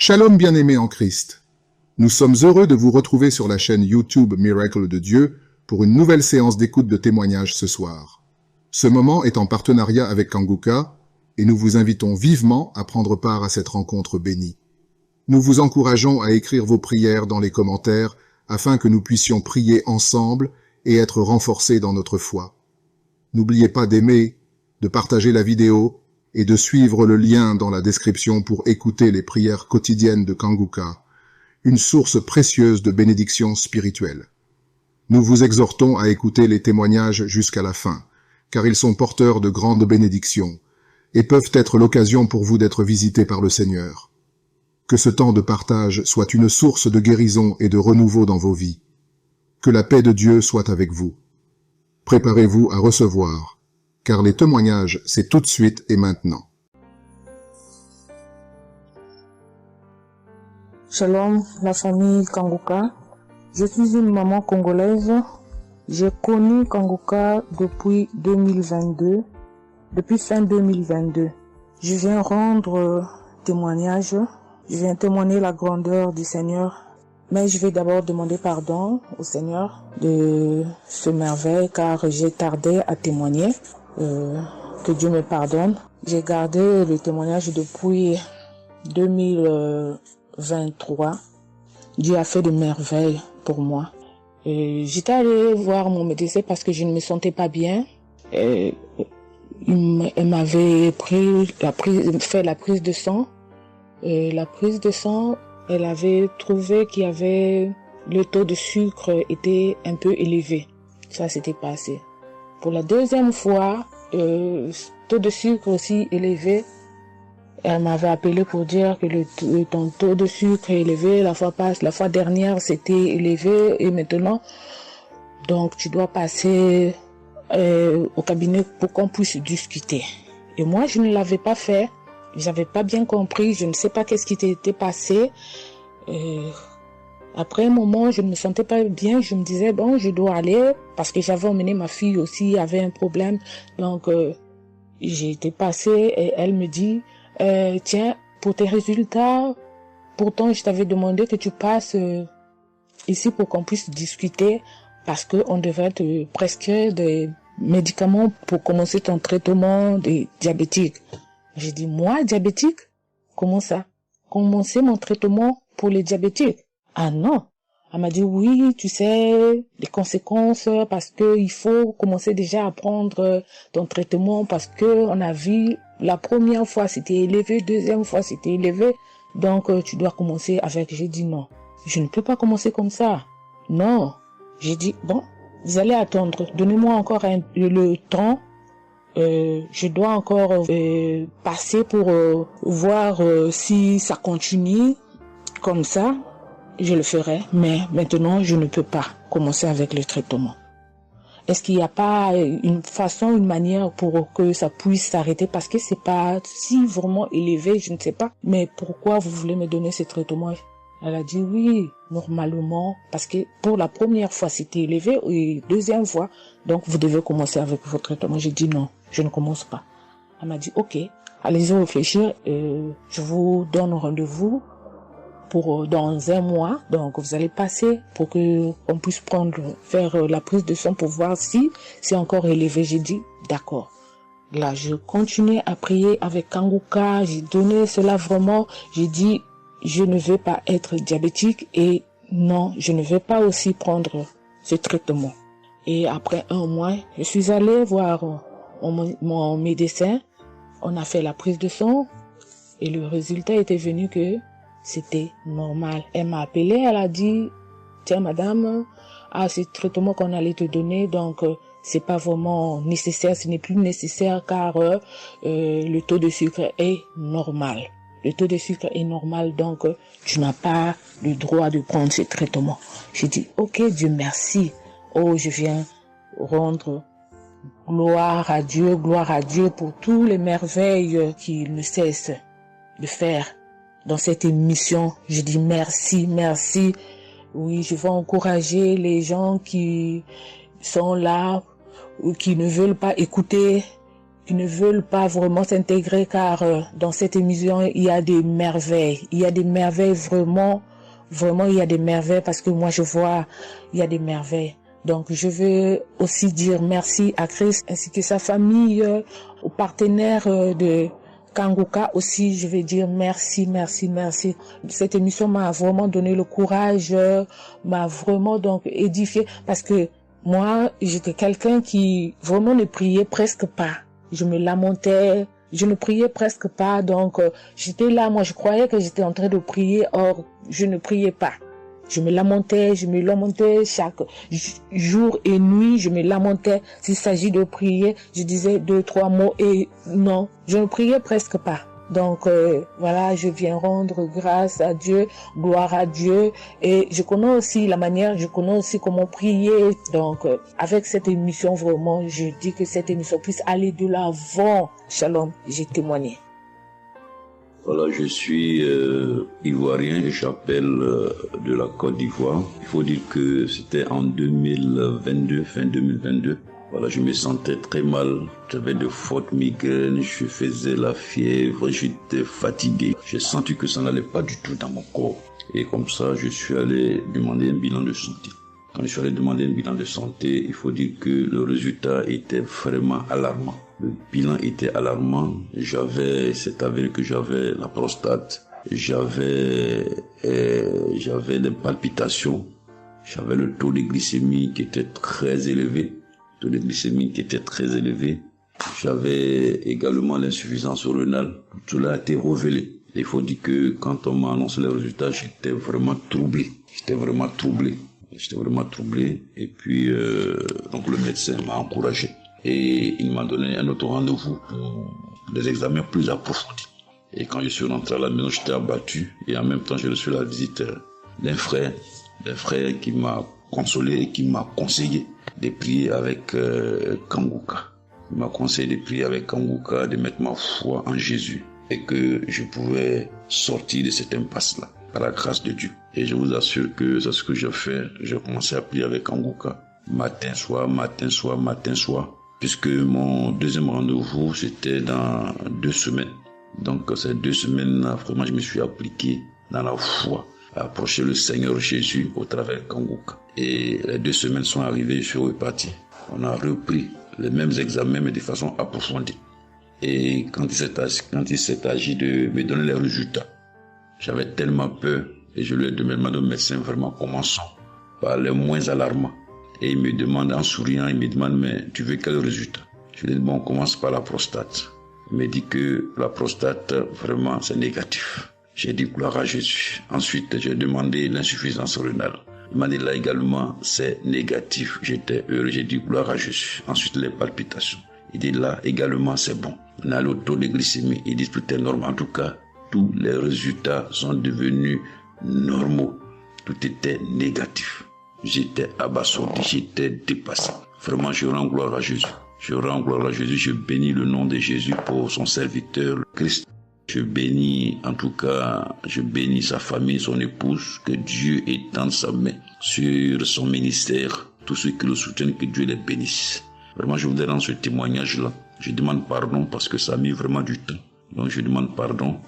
Shalom bien-aimés en Christ. Nous sommes heureux de vous retrouver sur la chaîne YouTube Miracle de Dieu pour une nouvelle séance d'écoute de témoignages ce soir. Ce moment est en partenariat avec Kanguka et nous vous invitons vivement à prendre part à cette rencontre bénie. Nous vous encourageons à écrire vos prières dans les commentaires afin que nous puissions prier ensemble et être renforcés dans notre foi. N'oubliez pas d'aimer, de partager la vidéo et de suivre le lien dans la description pour écouter les prières quotidiennes de Kanguka, une source précieuse de bénédictions spirituelles. Nous vous exhortons à écouter les témoignages jusqu'à la fin, car ils sont porteurs de grandes bénédictions et peuvent être l'occasion pour vous d'être visités par le Seigneur. Que ce temps de partage soit une source de guérison et de renouveau dans vos vies. Que la paix de Dieu soit avec vous. Préparez-vous à recevoir, car les témoignages, c'est tout de suite et maintenant. Shalom, la famille Kanguka. Je suis une maman congolaise. J'ai connu Kanguka depuis 2022, depuis fin 2022. Je viens rendre témoignage, je viens témoigner la grandeur du Seigneur. Mais je vais d'abord demander pardon au Seigneur de ce merveille car j'ai tardé à témoigner. Que Dieu me pardonne. J'ai gardé le témoignage depuis 2023. Dieu a fait de merveilles pour moi. J'étais allée voir mon médecin parce que je ne me sentais pas bien. Elle m'avait fait la prise de sang. La prise de sang, elle avait trouvé qu'il y avait le taux de sucre était un peu élevé. Ça s'était passé. Pour la deuxième fois, taux de sucre aussi élevé. Elle m'avait appelé pour dire que ton taux de sucre est élevé. La fois dernière, c'était élevé et maintenant, donc tu dois passer au cabinet pour qu'on puisse discuter. Et moi, je ne l'avais pas fait. J'avais pas bien compris. Je ne sais pas qu'est-ce qui était passé. Après un moment, je ne me sentais pas bien. Je me disais, bon, je dois aller parce que j'avais emmené ma fille aussi, avait un problème. Donc, j'ai été passée et elle me dit, tiens, pour tes résultats, pourtant, je t'avais demandé que tu passes ici pour qu'on puisse discuter parce qu'on devrait te prescrire des médicaments pour commencer ton traitement de diabétique. J'ai dit, moi, diabétique? Comment ça? Commencer mon traitement pour les diabétiques? Ah non. Elle m'a dit oui, tu sais, les conséquences parce que il faut commencer déjà à prendre ton traitement parce que on a vu la première fois c'était élevé, deuxième fois c'était élevé, donc tu dois commencer avec. J'ai dit non, je ne peux pas commencer comme ça. Non. J'ai dit bon, vous allez attendre, donnez-moi encore le temps. Je dois encore passer pour voir si ça continue comme ça. Je le ferai, mais maintenant, je ne peux pas commencer avec le traitement. Est-ce qu'il n'y a pas une façon, une manière pour que ça puisse s'arrêter? Parce que c'est pas si vraiment élevé, je ne sais pas. Mais pourquoi vous voulez me donner ce traitement? Elle a dit oui, normalement, parce que pour la première fois, c'était élevé, et deuxième fois, donc vous devez commencer avec votre traitement. J'ai dit non, je ne commence pas. Elle m'a dit ok, allez-y réfléchir, je vous donne rendez-vous pour dans un mois, donc vous allez passer pour que on puisse faire la prise de sang pour voir si c'est encore élevé. J'ai dit d'accord. Là, je continuais à prier avec Kanguka, j'ai donné cela vraiment, j'ai dit je ne veux pas être diabétique et non, je ne veux pas aussi prendre ce traitement. Et après un mois, je suis allée voir mon médecin, on a fait la prise de sang et le résultat était venu que c'était normal. Elle m'a appelé, elle a dit, tiens madame, ce traitement qu'on allait te donner, donc c'est pas vraiment nécessaire, ce n'est plus nécessaire car le taux de sucre est normal. Le taux de sucre est normal, donc tu n'as pas le droit de prendre ce traitement. J'ai dit, ok Dieu merci. Oh, je viens rendre gloire à Dieu pour tous les merveilles qu'il ne cesse de faire. Dans cette émission, je dis merci. Oui, je vais encourager les gens qui sont là ou qui ne veulent pas écouter qui ne veulent pas vraiment s'intégrer car dans cette émission, il y a des merveilles. Il y a des merveilles vraiment, vraiment il y a des merveilles parce que moi je vois, il y a des merveilles. Donc je veux aussi dire merci à Chris ainsi que sa famille, aux partenaires de Kanguka aussi, je vais dire merci, merci, merci. Cette émission m'a vraiment donné le courage, m'a vraiment donc édifié parce que moi, j'étais quelqu'un qui vraiment ne priait presque pas. Je me lamentais, je ne priais presque pas. Donc, j'étais là, moi, je croyais que j'étais en train de prier. Or, je ne priais pas. Je me lamentais chaque jour et nuit. Je me lamentais. S'il s'agit de prier, je disais 2-3 mots et non, je ne priais presque pas. Donc voilà, je viens rendre grâce à Dieu, gloire à Dieu. Et je connais aussi la manière, je connais aussi comment prier. Donc avec cette émission, vraiment, je dis que cette émission puisse aller de l'avant. Shalom, j'ai témoigné. Voilà, je suis ivoirien et j'appelle de la Côte d'Ivoire. Il faut dire que c'était en 2022, fin 2022. Voilà, je me sentais très mal. J'avais de fortes migraines, je faisais la fièvre, j'étais fatigué. J'ai senti que ça n'allait pas du tout dans mon corps. Et comme ça, je suis allé demander un bilan de santé. Quand je suis allé demander un bilan de santé, il faut dire que le résultat était vraiment alarmant. Le bilan était alarmant. C'est avéré que j'avais la prostate, j'avais des palpitations, j'avais le taux de glycémie qui était très élevé. J'avais également l'insuffisance rénale. Tout cela a été révélé. Il faut dire que quand on m'a annoncé les résultats, j'étais vraiment troublé. Et puis, donc le médecin m'a encouragé. Et il m'a donné un autre rendez-vous pour des examens plus approfondis. Et quand je suis rentré à la maison, j'étais abattu. Et en même temps, j'ai reçu la visite d'un frère qui m'a consolé et qui m'a conseillé de prier avec Kanguka. Il m'a conseillé de prier avec Kanguka, de mettre ma foi en Jésus et que je pouvais sortir de cette impasse-là par la grâce de Dieu. Et je vous assure que c'est ce que j'ai fait. J'ai commencé à prier avec Kanguka matin, soir, puisque mon deuxième rendez-vous, c'était dans 2 semaines. Donc ces 2 semaines-là, vraiment, je me suis appliqué dans la foi à approcher le Seigneur Jésus au travers de Kanguka. Et les 2 semaines sont arrivées, je suis reparti. On a repris les mêmes examens, mais de façon approfondie. Et quand il s'est agi de me donner les résultats, j'avais tellement peur et je lui ai demandé au médecin, vraiment, commençons par les moins alarmants. Et il me demande en souriant, mais tu veux quel résultat? Je lui ai dit, bon, on commence par la prostate. Il me dit que la prostate, vraiment, c'est négatif. J'ai dit gloire à Jésus. Ensuite, j'ai demandé l'insuffisance rénale. Il m'a dit là également, c'est négatif. J'étais heureux, j'ai dit gloire à Jésus. Ensuite, les palpitations. Il dit là également, c'est bon. On a le taux de glycémie. Il dit tout est normal. En tout cas, tous les résultats sont devenus normaux. Tout était négatif. J'étais abasourdi, j'étais dépassé. Vraiment, je rends gloire à Jésus. Je bénis le nom de Jésus pour son serviteur, le Christ. Je bénis sa famille, son épouse, que Dieu étende sa main sur son ministère. Tous ceux qui le soutiennent, que Dieu les bénisse. Vraiment, je voudrais rendre ce témoignage-là. Je demande pardon parce que ça a mis vraiment du temps. Donc, je demande pardon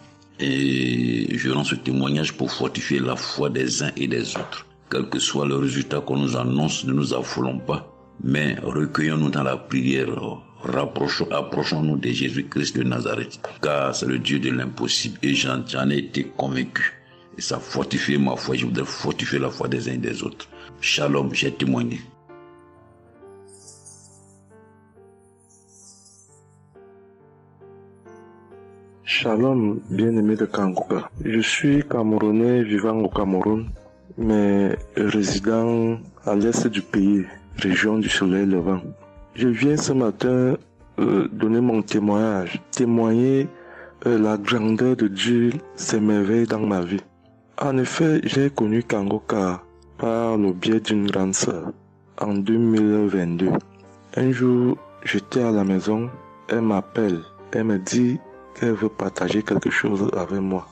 et je rends ce témoignage pour fortifier la foi des uns et des autres. Quel que soit le résultat qu'on nous annonce, ne nous affolons pas, mais recueillons-nous dans la prière. Approchons-nous de Jésus-Christ de Nazareth, car c'est le Dieu de l'impossible et j'en ai été convaincu. Et ça fortifie ma foi, je voudrais fortifier la foi des uns et des autres. Shalom, j'ai témoigné. Shalom, bien-aimé de Kanguka. Je suis Camerounais vivant au Cameroun, mais résident à l'est du pays, région du soleil levant. Je viens ce matin donner mon témoigner la grandeur de Dieu, ses merveilles dans ma vie. En effet, j'ai connu Kanguka par le biais d'une grande sœur en 2022. Un jour, j'étais à la maison, elle m'appelle, elle me dit qu'elle veut partager quelque chose avec moi,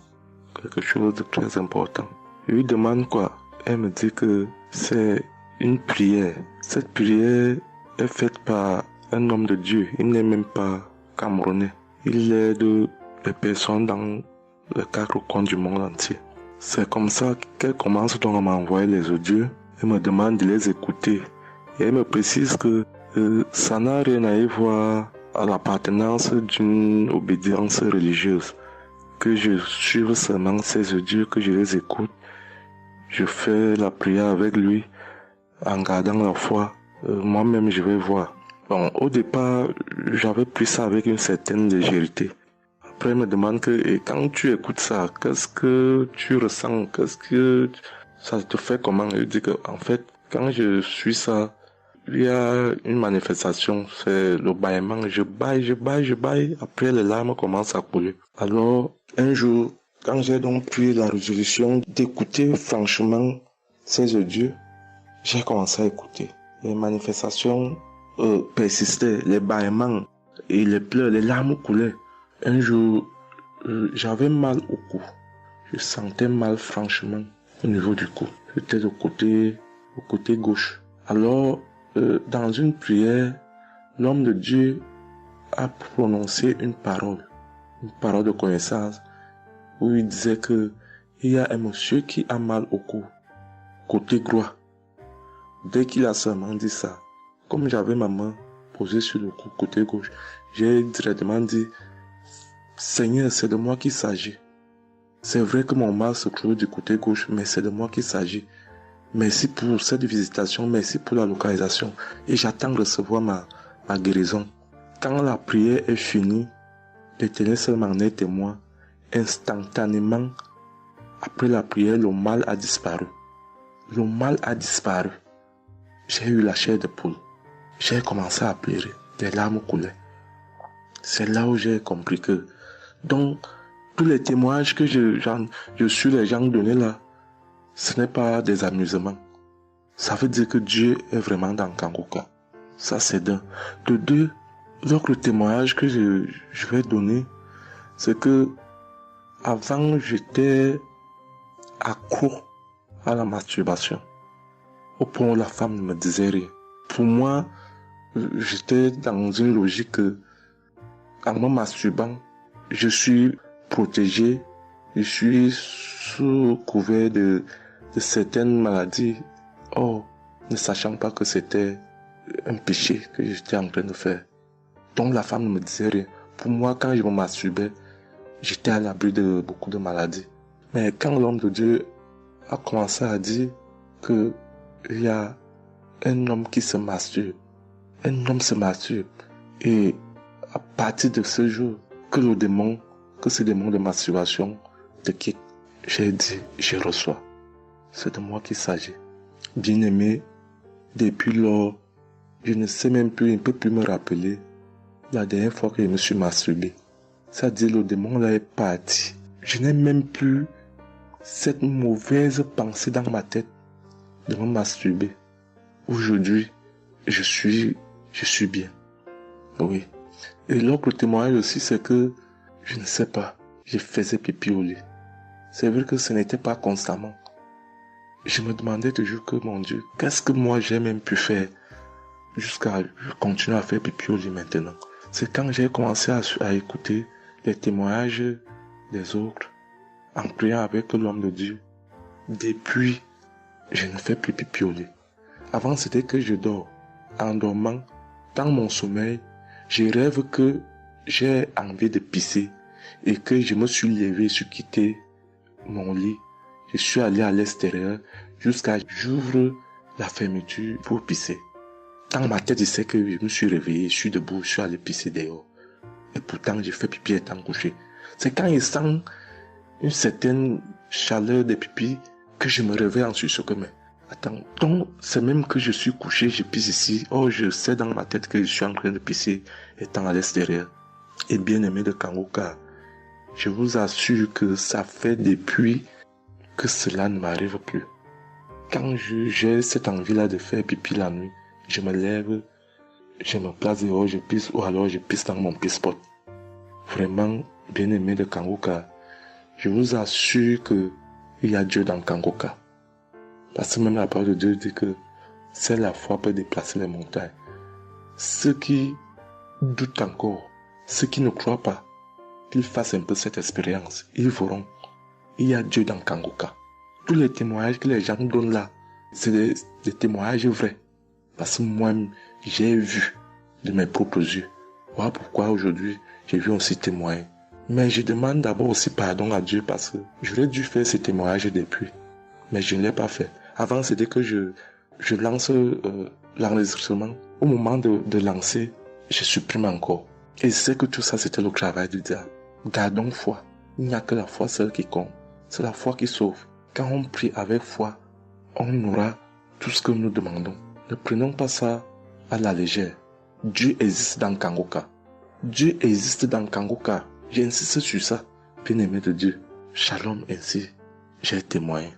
quelque chose de très important. Je lui demande quoi? Elle me dit que c'est une prière. Cette prière est faite par un homme de Dieu. Il n'est même pas camerounais. Il aide les personnes dans les 4 coins du monde entier. C'est comme ça qu'elle commence donc à m'envoyer les audios et me demande de les écouter. Et elle me précise que ça n'a rien à y voir à l'appartenance d'une obédience religieuse. Que je suive seulement ses audios, que je les écoute. Je fais la prière avec lui en gardant la foi. Moi-même, je vais voir. Bon, au départ, j'avais pris ça avec une certaine légèreté. Après, il me demande et quand tu écoutes ça, qu'est-ce que tu ressens? Qu'est-ce que ça te fait comment? Je dis que, en fait, quand je suis ça, il y a une manifestation, c'est le bâillement. Je baille. Après, les larmes commencent à couler. Alors, un jour, quand j'ai donc pris la résolution d'écouter franchement ces audios, j'ai commencé à écouter. Les manifestations persistaient, les bâillements et les pleurs, les larmes coulaient. Un jour, j'avais mal au cou. Je sentais mal franchement au niveau du cou. J'étais au côté gauche. Alors, dans une prière, l'homme de Dieu a prononcé une parole de connaissance, où il disait que il y a un monsieur qui a mal au cou, côté droit. Dès qu'il a seulement dit ça, comme j'avais ma main posée sur le cou, côté gauche, j'ai directement dit, Seigneur, c'est de moi qu'il s'agit. C'est vrai que mon mal se trouve du côté gauche, mais c'est de moi qu'il s'agit. Merci pour cette visitation, merci pour la localisation. Et j'attends de recevoir ma guérison. Quand la prière est finie, l'Éternel seul m'en est témoin. Instantanément, après la prière, le mal a disparu. Le mal a disparu. J'ai eu la chair de poule. J'ai commencé à pleurer. Des larmes coulaient. C'est là où j'ai compris que, donc, tous les témoignages que je suis les gens donnés là, ce n'est pas des amusements. Ça veut dire que Dieu est vraiment dans Kangoka. Ça, c'est d'un. De deux, l'autre témoignage que je vais donner, c'est que avant, j'étais accro à la masturbation. Au point où la femme ne me disait rien. Pour moi, j'étais dans une logique que, en me masturbant, je suis protégé, je suis sous couvert de certaines maladies. Oh, ne sachant pas que c'était un péché que j'étais en train de faire. Donc la femme ne me disait rien. Pour moi, quand je me masturbais, j'étais à l'abri de beaucoup de maladies. Mais quand l'homme de Dieu a commencé à dire que il y a un homme qui se masturbe, un homme se masturbe, et à partir de ce jour, que ce démon de masturbation te quitte, j'ai dit, je reçois. C'est de moi qu'il s'agit. Bien-aimé, depuis lors, je ne sais même plus, je ne peux plus me rappeler la dernière fois que je me suis masturbé. C'est-à-dire, le démon là est parti. Je n'ai même plus cette mauvaise pensée dans ma tête de me masturber. Aujourd'hui, je suis bien. Oui. Et l'autre témoignage aussi, c'est que, je ne sais pas, je faisais pipi au lit. C'est vrai que ce n'était pas constamment. Je me demandais toujours que, mon Dieu, qu'est-ce que moi j'ai même pu faire jusqu'à continuer à faire pipi au lit maintenant. C'est quand j'ai commencé à écouter les témoignages des autres, en priant avec l'homme de Dieu. Depuis, je ne fais plus pipi au lit. Avant, c'était que je dors. En dormant, dans mon sommeil, je rêve que j'ai envie de pisser et que je me suis levé, je suis quitté mon lit. Je suis allé à l'extérieur jusqu'à j'ouvre la fermeture pour pisser. Dans ma tête, je sais que je me suis réveillé, je suis debout, je suis allé pisser dehors. Et pourtant, j'ai fait pipi étant couché. C'est quand je sens une certaine chaleur de pipi que je me réveille en sursaut. Mais attends, donc c'est même que je suis couché, je pisse ici. Oh, je sais dans ma tête que je suis en train de pisser étant à l'extérieur. Et bien aimé de Kangoka, je vous assure que ça fait depuis que cela ne m'arrive plus. Quand j'ai cette envie-là de faire pipi la nuit, je me lève, je me place dehors, je pisse, ou alors je pisse dans mon pisse-pot. Vraiment, bien aimé de Kangoka, je vous assure que il y a Dieu dans Kangoka. Parce que même la parole de Dieu dit que c'est la foi peut déplacer les montagnes. Ceux qui doutent encore, Ceux qui ne croient pas, qu'ils fassent un peu cette expérience. Ils verront. Il y a Dieu dans Kangoka. Tous les témoignages que les gens donnent là, c'est des témoignages vrais. Parce que moi, j'ai vu de mes propres yeux. Voilà pourquoi aujourd'hui, j'ai vu aussi témoigner. Mais je demande d'abord aussi pardon à Dieu parce que j'aurais dû faire ces témoignages depuis. Mais je ne l'ai pas fait. Avant, c'était que je lance l'enregistrement. Au moment de lancer, je supprime encore. Et je sais que tout ça, c'était le travail du diable. Gardons foi. Il n'y a que la foi seule qui compte. C'est la foi qui sauve. Quand on prie avec foi, on aura tout ce que nous demandons. Ne prenons pas ça à la légère. Dieu existe dans Kangoka. Dieu existe dans Kangoka. J'insiste sur ça. Bien-aimé de Dieu. Shalom ainsi. J'ai témoigné.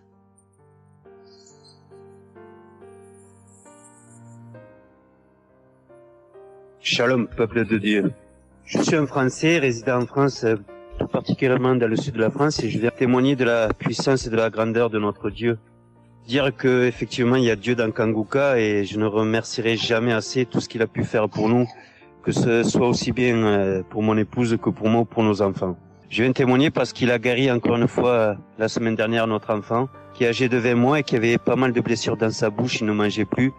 Shalom, peuple de Dieu. Je suis un Français résidant en France, tout particulièrement dans le sud de la France, et je viens témoigner de la puissance et de la grandeur de notre Dieu. Dire que effectivement il y a Dieu dans Kangoka, et je ne remercierai jamais assez tout ce qu'il a pu faire pour nous, que ce soit aussi bien pour mon épouse que pour moi ou pour nos enfants. Je viens témoigner parce qu'il a guéri encore une fois la semaine dernière notre enfant, qui est âgé de 20 mois et qui avait pas mal de blessures dans sa bouche, il ne mangeait plus.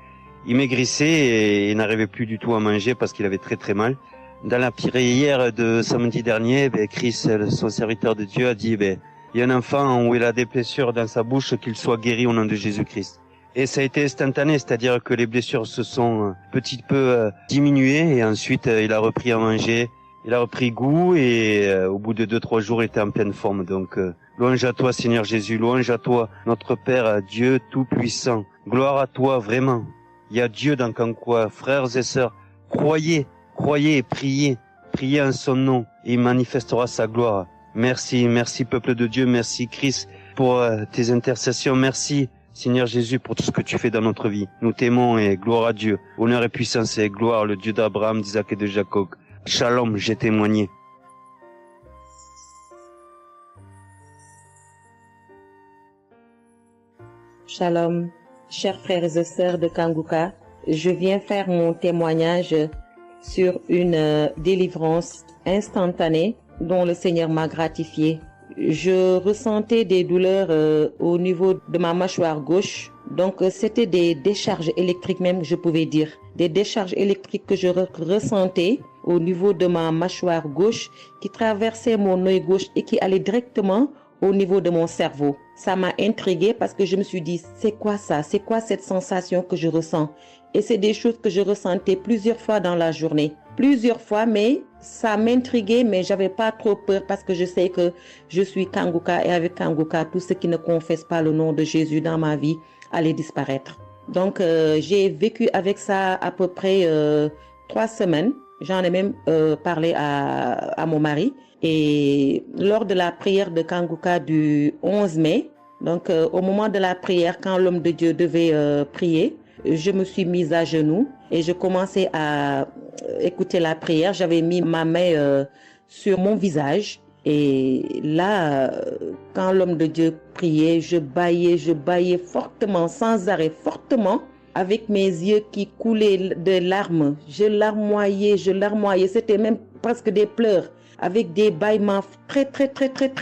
Il maigrissait et il n'arrivait plus du tout à manger parce qu'il avait très très mal. Dans la prière de samedi dernier, Chris, son serviteur de Dieu, a dit, il y a un enfant où il a des blessures dans sa bouche, qu'il soit guéri au nom de Jésus-Christ. Et ça a été instantané, c'est-à-dire que les blessures se sont petit peu diminuées et ensuite il a repris à manger, il a repris goût et au bout de 2-3 jours il était en pleine forme. Donc louange à toi Seigneur Jésus, louange à toi notre Père, Dieu Tout-Puissant. Gloire à toi vraiment. Il y a Dieu dans Kangoka, frères et sœurs, croyez et priez en son nom et il manifestera sa gloire. Merci peuple de Dieu, merci Christ pour tes intercessions, merci Seigneur Jésus pour tout ce que tu fais dans notre vie. Nous t'aimons et gloire à Dieu, honneur et puissance et gloire, le Dieu d'Abraham, d'Isaac et de Jacob. Shalom, j'ai témoigné. Shalom, chers frères et sœurs de Kangoka, je viens faire mon témoignage sur une délivrance instantanée dont le Seigneur m'a gratifié. Je ressentais des douleurs au niveau de ma mâchoire gauche, donc c'était des décharges électriques même, je pouvais dire. Des décharges électriques que je ressentais au niveau de ma mâchoire gauche qui traversaient mon œil gauche et qui allaient directement au niveau de mon cerveau. Ça m'a intriguée parce que je me suis dit, c'est quoi ça? C'est quoi cette sensation que je ressens? Et c'est des choses que je ressentais plusieurs fois dans la journée. Plusieurs fois, mais ça m'intriguait, mais j'avais pas trop peur parce que je sais que je suis Kangoka et avec Kangoka, tout ce qui ne confesse pas le nom de Jésus dans ma vie allait disparaître. Donc, j'ai vécu avec ça à peu près 3 semaines. J'en ai même parlé à mon mari. Et lors de la prière de Kangoka du 11 mai, donc au moment de la prière, quand l'homme de Dieu devait prier, je me suis mise à genoux et je commençais à écouter la prière. J'avais mis ma main sur mon visage et là, quand l'homme de Dieu priait, je bâillais fortement, sans arrêt, fortement, avec mes yeux qui coulaient de larmes. Je larmoyais, c'était même presque des pleurs, avec des bâillements très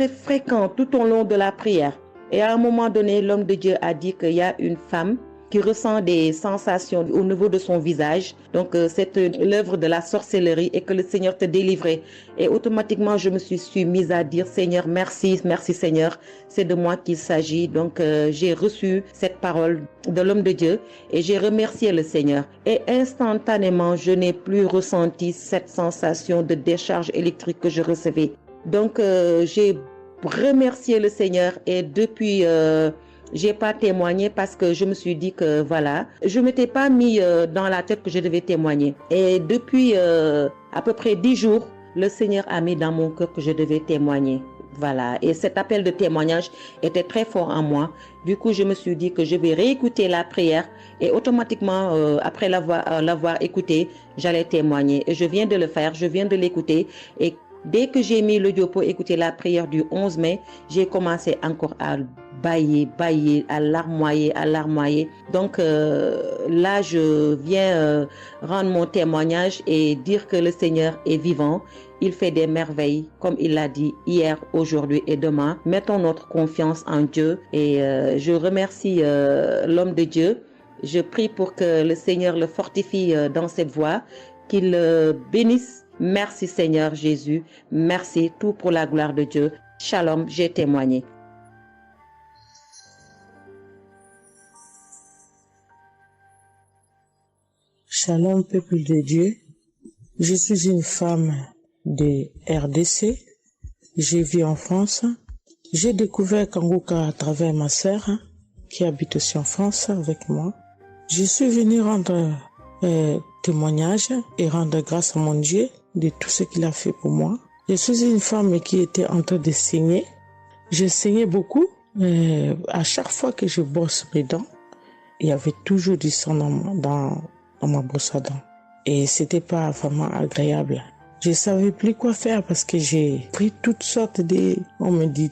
fréquents tout au long de la prière. Et à un moment donné, l'homme de Dieu a dit qu'il y a une femme qui ressent des sensations au niveau de son visage. Donc, c'est l'œuvre de la sorcellerie et que le Seigneur te délivrait. Et automatiquement, je me suis mise à dire, Seigneur, merci Seigneur, c'est de moi qu'il s'agit. Donc, j'ai reçu cette parole de l'homme de Dieu et j'ai remercié le Seigneur. Et instantanément, je n'ai plus ressenti cette sensation de décharge électrique que je recevais. Donc, j'ai remercié le Seigneur et depuis... j'ai pas témoigné parce que je me suis dit que voilà, je m'étais pas mis dans la tête que je devais témoigner. Et depuis à peu près 10 jours, le Seigneur a mis dans mon cœur que je devais témoigner. Voilà. Et cet appel de témoignage était très fort en moi. Du coup, je me suis dit que je vais réécouter la prière et automatiquement, après l'avoir écouté, j'allais témoigner. Et je viens de le faire, je viens de l'écouter. Et Dès que j'ai mis l'audio pour écouter la prière du 11 mai, j'ai commencé encore à bailler, à larmoyer. Donc là, je viens rendre mon témoignage et dire que le Seigneur est vivant. Il fait des merveilles, comme il l'a dit hier, aujourd'hui et demain. Mettons notre confiance en Dieu et je remercie l'homme de Dieu. Je prie pour que le Seigneur le fortifie dans cette voie, qu'il le bénisse. Merci Seigneur Jésus. Merci, tout pour la gloire de Dieu. Shalom, j'ai témoigné. Shalom, peuple de Dieu. Je suis une femme de RDC. Je vis en France. J'ai découvert Kanguka à travers ma sœur qui habite aussi en France avec moi. Je suis venue rendre témoignage et rendre grâce à mon Dieu de tout ce qu'il a fait pour moi. Je suis une femme qui était en train de saigner. Je saignais beaucoup. À chaque fois que je brosse mes dents, il y avait toujours du sang dans ma brosse à dents. Et c'était pas vraiment agréable. Je savais plus quoi faire parce que j'ai pris toutes sortes de... On me dit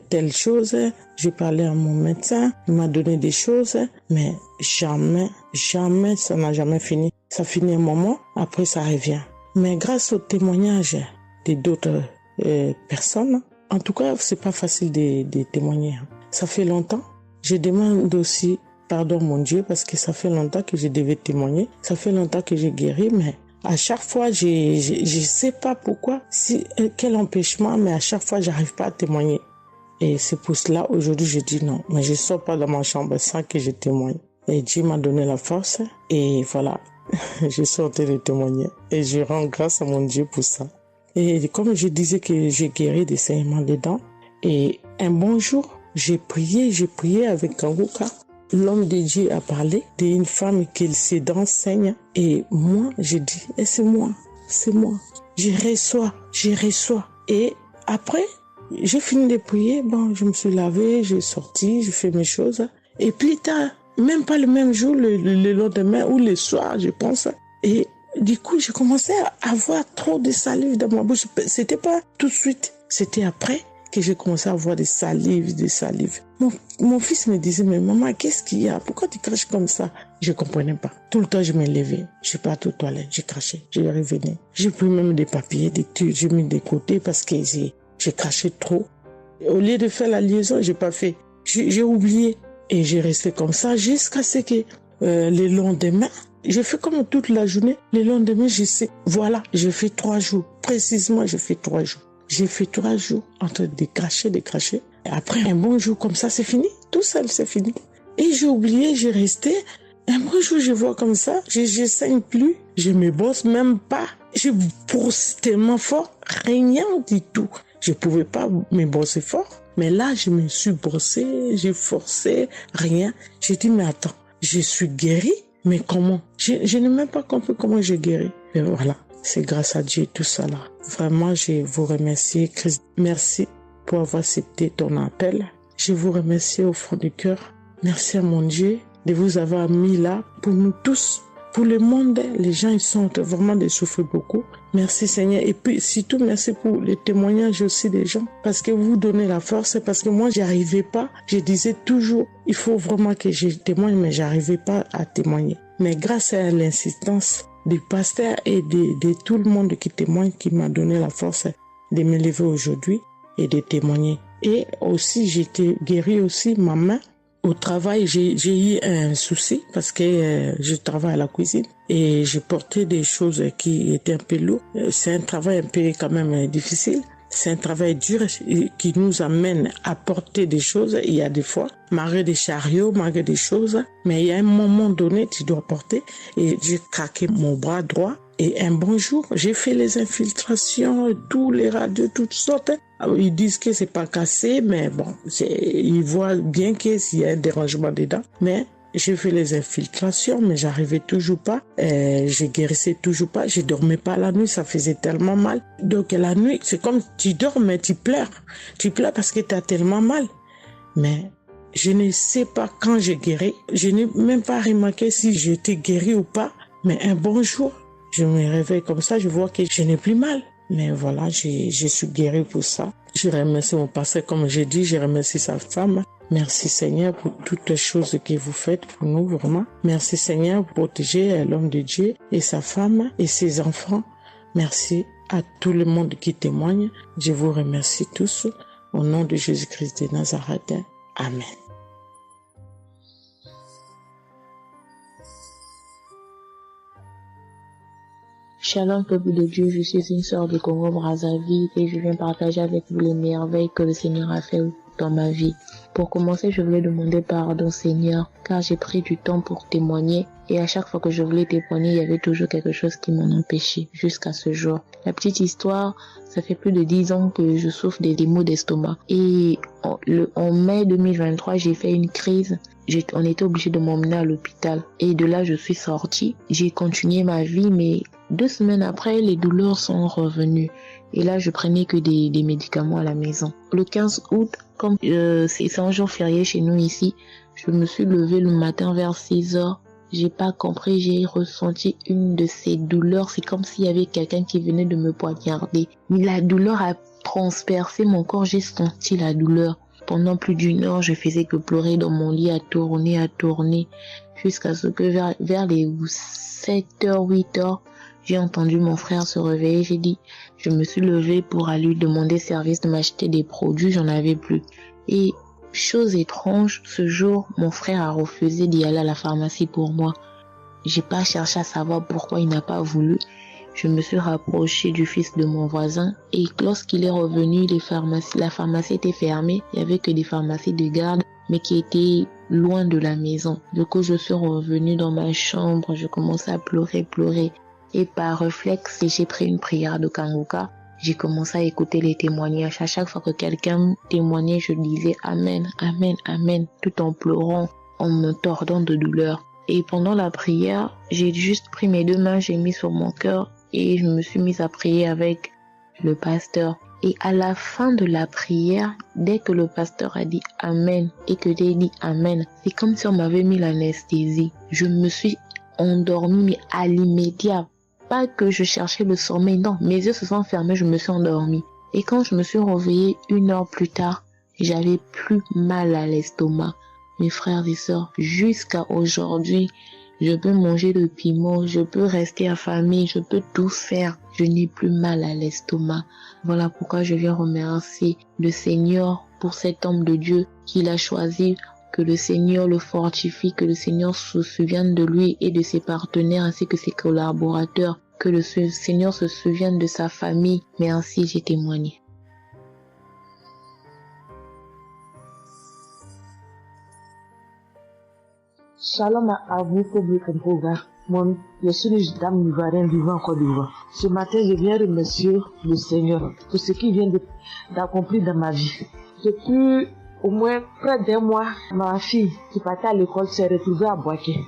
telle chose. J'ai parlé à mon médecin. Il m'a donné des choses. Mais jamais, ça n'a jamais fini. Ça finit un moment, après ça revient. Mais grâce au témoignage de d'autres personnes, en tout cas, c'est pas facile de témoigner. Ça fait longtemps. Je demande aussi pardon mon Dieu parce que ça fait longtemps que je devais témoigner. Ça fait longtemps que j'ai guéri, mais à chaque fois, je sais pas pourquoi, quel empêchement, mais à chaque fois, j'arrive pas à témoigner. Et c'est pour cela, aujourd'hui, je dis non. Mais je sors pas de ma chambre sans que je témoigne. Et Dieu m'a donné la force. Et voilà, je suis en train de témoigner. Et je rends grâce à mon Dieu pour ça. Et comme je disais que j'ai guéri des saignements des dents. Et un bon jour, j'ai prié avec Kanguka. L'homme de Dieu a parlé d'une femme qui ses dents saignent. Et moi, j'ai dit, c'est moi. Je reçois. Et après, j'ai fini de prier. Bon, je me suis lavé, j'ai sorti, j'ai fait mes choses. Et plus tard, même pas le même jour, le lendemain ou le soir, je pense. Et du coup, j'ai commencé à avoir trop de salive dans ma bouche. C'était pas tout de suite, c'était après que j'ai commencé à avoir des salives. Mon fils me disait, mais maman, qu'est-ce qu'il y a? Pourquoi tu craches comme ça? Je comprenais pas. Tout le temps, je me levais. Je suis partie aux toilettes, j'ai craché, je revenais. J'ai pris même des papiers, des trucs, j'ai mis de côté parce que j'ai craché trop. Au lieu de faire la liaison, j'ai pas fait. J'ai oublié. Et j'ai resté comme ça jusqu'à ce que le lendemain, j'ai fait comme toute la journée. Le lendemain, je sais, voilà, j'ai fait 3 jours. Précisément, j'ai fait 3 jours. J'ai fait 3 jours en train de cracher. Et après, un bon jour comme ça, c'est fini. Tout seul, c'est fini. Et j'ai oublié, j'ai resté. Un bon jour, je vois comme ça, je saigne plus. Je me brosse même pas. Je brosse tellement fort, rien du tout. Je pouvais pas me brosser fort. Mais là, je me suis brossé, j'ai forcé, rien. J'ai dit, mais attends, je suis guérie, mais comment? Je n'ai même pas compris comment j'ai guéri. Et voilà, c'est grâce à Dieu tout ça là. Vraiment, je vous remercie, Christ. Merci pour avoir accepté ton appel. Je vous remercie au fond du cœur. Merci à mon Dieu de vous avoir mis là pour nous tous. Pour le monde, les gens, ils sont vraiment de souffrir beaucoup. Merci Seigneur. Et puis, surtout, merci pour les témoignages aussi des gens. Parce que vous donnez la force. Parce que moi, j'arrivais pas. Je disais toujours, il faut vraiment que je témoigne, mais j'arrivais pas à témoigner. Mais grâce à l'insistance du pasteur et de tout le monde qui témoigne, qui m'a donné la force de me lever aujourd'hui et de témoigner. Et aussi, j'étais guérie aussi, ma main. Au travail, j'ai eu un souci parce que je travaille à la cuisine et j'ai porté des choses qui étaient un peu lourdes. C'est un travail un peu quand même difficile. C'est un travail dur qui nous amène à porter des choses. Il y a des fois, malgré des chariots, malgré des choses, mais il y a un moment donné, tu dois porter. Et j'ai craqué mon bras droit. Et un bon jour, j'ai fait les infiltrations, tous les radios, toutes sortes. Ils disent que c'est pas cassé, mais bon, ils voient bien qu'il y a un dérangement dedans. Mais j'ai fait les infiltrations, mais j'arrivais toujours pas. Je guérissais toujours pas. Je dormais pas la nuit, ça faisait tellement mal. Donc la nuit, c'est comme tu dors, mais tu pleures. Tu pleures parce que tu as tellement mal. Mais je ne sais pas quand j'ai guéri. Je n'ai même pas remarqué si j'étais guéri ou pas. Mais un bon jour, je me réveille comme ça, je vois que je n'ai plus mal. Mais voilà, je suis guérie pour ça. Je remercie mon pasteur, comme j'ai dit, je remercie sa femme. Merci Seigneur pour toutes les choses que vous faites pour nous, vraiment. Merci Seigneur pour protéger l'homme de Dieu et sa femme et ses enfants. Merci à tout le monde qui témoigne. Je vous remercie tous. Au nom de Jésus-Christ de Nazareth. Amen. Shalom, peuple de Dieu, je suis une sœur de Congo-Brazzaville et je viens partager avec vous les merveilles que le Seigneur a fait dans ma vie. Pour commencer, je voulais demander pardon, Seigneur, car j'ai pris du temps pour témoigner et à chaque fois que je voulais témoigner, il y avait toujours quelque chose qui m'en empêchait jusqu'à ce jour. La petite histoire, ça fait plus de 10 ans que je souffre des maux d'estomac et en mai 2023, j'ai fait une crise. On était obligé de m'emmener à l'hôpital et de là, je suis sortie. J'ai continué ma vie, mais 2 semaines après, les douleurs sont revenues. Et là, je prenais que des médicaments à la maison. Le 15 août, comme c'est un jour férié chez nous ici, je me suis levée le matin vers 6 heures. J'ai pas compris, j'ai ressenti une de ces douleurs. C'est comme s'il y avait quelqu'un qui venait de me poignarder. Mais la douleur a transpercé mon corps, j'ai senti la douleur. Pendant plus d'1 heure, je faisais que pleurer dans mon lit, à tourner, jusqu'à ce que vers les 7h, 8h, j'ai entendu mon frère se réveiller. Je me suis levée pour aller lui demander service de m'acheter des produits, j'en avais plus. Et chose étrange, ce jour, mon frère a refusé d'y aller à la pharmacie pour moi. J'ai pas cherché à savoir pourquoi il n'a pas voulu. Je me suis rapprochée du fils de mon voisin et lorsqu'il est revenu, la pharmacie était fermée. Il y avait que des pharmacies de garde, mais qui étaient loin de la maison. Du coup, je suis revenue dans ma chambre, je commençais à pleurer. Et par réflexe, j'ai pris une prière de Kanguka. J'ai commencé à écouter les témoignages. À chaque fois que quelqu'un témoignait, je disais Amen, Amen, Amen, tout en pleurant, en me tordant de douleur. Et pendant la prière, j'ai juste pris mes 2 mains, j'ai mis sur mon cœur et je me suis mise à prier avec le pasteur. Et à la fin de la prière, dès que le pasteur a dit Amen et que j'ai dit Amen, c'est comme si on m'avait mis l'anesthésie. Je me suis endormie, mais à l'immédiat. Pas que je cherchais le sommeil, non, mes yeux se sont fermés, je me suis endormie. Et quand je me suis réveillée 1 heure plus tard, j'avais plus mal à l'estomac. Mes frères et sœurs, jusqu'à aujourd'hui, je peux manger le piment, je peux rester affamée, je peux tout faire. Je n'ai plus mal à l'estomac. Voilà pourquoi je viens remercier le Seigneur pour cet homme de Dieu qu'il a choisi. Que le Seigneur le fortifie, que le Seigneur se souvienne de lui et de ses partenaires ainsi que ses collaborateurs. Que le Seigneur se souvienne de sa famille. Mais ainsi j'ai témoigné. Shalom à vous, public Mpoga. Je suis une dame ivoirienne vivant en Côte d'Ivoire. Ce matin, je viens remercier le Seigneur pour ce qu'il vient d'accomplir dans ma vie. Depuis au moins près d'1 mois, ma fille qui partait à l'école s'est retrouvée à Boaké.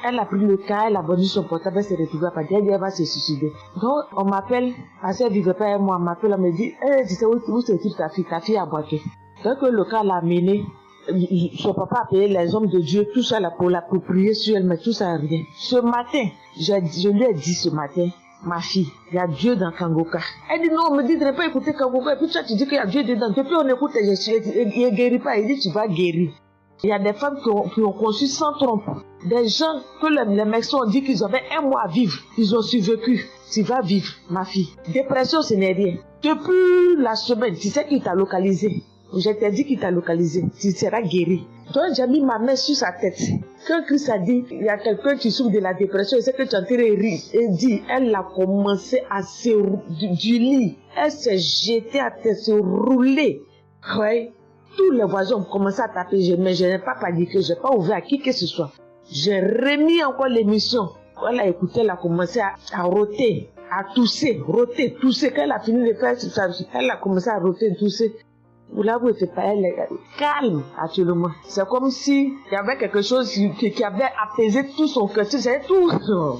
Elle a pris le cas, elle a vendu son portable, elle s'est retrouvée à Boaké, elle va se suicider. Donc, on m'appelle, parce qu'elle vivait pas avec moi, on m'appelle, on me dit, tu sais où se trouve ta fille à Boaké. Donc, le cas l'a amené. Son papa a payé les hommes de Dieu, tout ça là pour l'approprier sur elle, mais tout ça rien. Ce matin, je lui ai dit ce matin, ma fille, il y a Dieu dans Kanguka. Elle dit non, on me dit de ne pas écouter Kanguka, et puis toi tu dis qu'il y a Dieu dedans. Depuis on écoute, il ne guérit pas, il dit tu vas guérir. Il y a des femmes qui ont conçu sans trompe. Des gens que les médecins ont dit qu'ils avaient 1 mois à vivre, ils ont survécu. Tu vas vivre, ma fille. Dépression, ce n'est rien. Depuis la semaine, tu sais qui t'a localisé. Je t'ai dit qu'il t'a localisé, tu seras guéri. Donc j'ai mis ma main sur sa tête. Quand Christ a dit, il y a quelqu'un qui souffre de la dépression, et c'est que tu es en train de rire. Et dit, elle a commencé à se du lit. Elle s'est jetée à terre, se rouler. Ouais. Tous les voisins ont commencé à taper, mais je n'ai pas paniqué, je n'ai pas ouvert à qui que ce soit. J'ai remis encore l'émission. Quand elle a écouté, elle a commencé à roter, à tousser, tousser. Quand elle a fini de faire ça, elle a commencé à roter, tousser. Vous l'avez fait pas, elle est calme actuellement. C'est comme si il y avait quelque chose qui avait apaisé tout son cœur. C'est tout.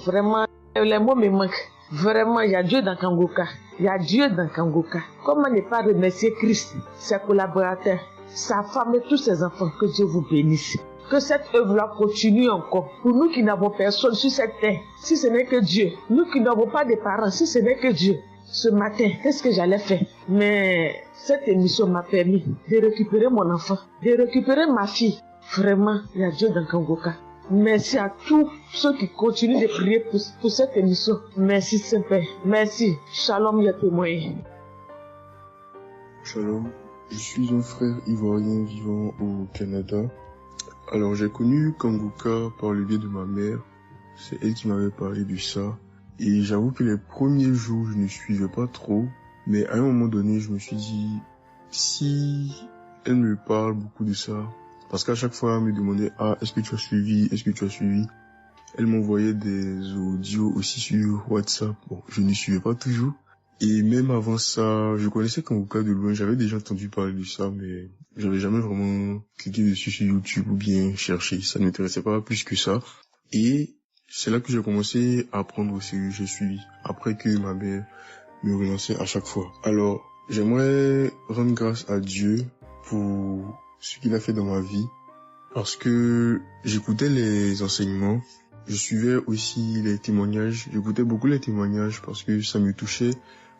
Vraiment, les mots me manquent. Vraiment, il y a Dieu dans Kanguka. Il y a Dieu dans Kanguka. Comment ne pas remercier Christ, ses collaborateurs, sa femme et tous ses enfants. Que Dieu vous bénisse. Que cette œuvre-là continue encore. Pour nous qui n'avons personne sur cette terre, si ce n'est que Dieu. Nous qui n'avons pas de parents, si ce n'est que Dieu. ce matin, qu'est-ce que j'allais faire? Mais cette émission m'a permis de récupérer mon enfant, de récupérer ma fille. Vraiment, il y a Dieu dans Kangoka. Merci à tous ceux qui continuent de prier pour cette émission. Merci Saint-Père. Merci. Shalom, ya témoin. Shalom. Je suis un frère ivoirien vivant au Canada. Alors j'ai connu Kangoka par le biais de ma mère. C'est elle qui m'avait parlé de ça. Et j'avoue que les premiers jours, je ne suivais pas trop. Mais à un moment donné, je me suis dit, si elle me parle beaucoup de ça, parce qu'à chaque fois, elle me demandait, est-ce que tu as suivi? Est-ce que tu as suivi? Elle m'envoyait des audios aussi sur WhatsApp. Bon, je ne suivais pas toujours. Et même avant ça, je connaissais Kangoka de loin. J'avais déjà entendu parler de ça, mais j'avais jamais vraiment cliqué dessus sur YouTube ou bien cherché. Ça ne m'intéressait pas plus que ça. Et c'est là que j'ai commencé à prendre au sérieux. J'ai suivi. Après que ma mère me relançait à chaque fois. Alors, j'aimerais rendre grâce à Dieu pour ce qu'il a fait dans ma vie. Parce que j'écoutais les enseignements. Je suivais aussi les témoignages. J'écoutais beaucoup les témoignages parce que ça me touchait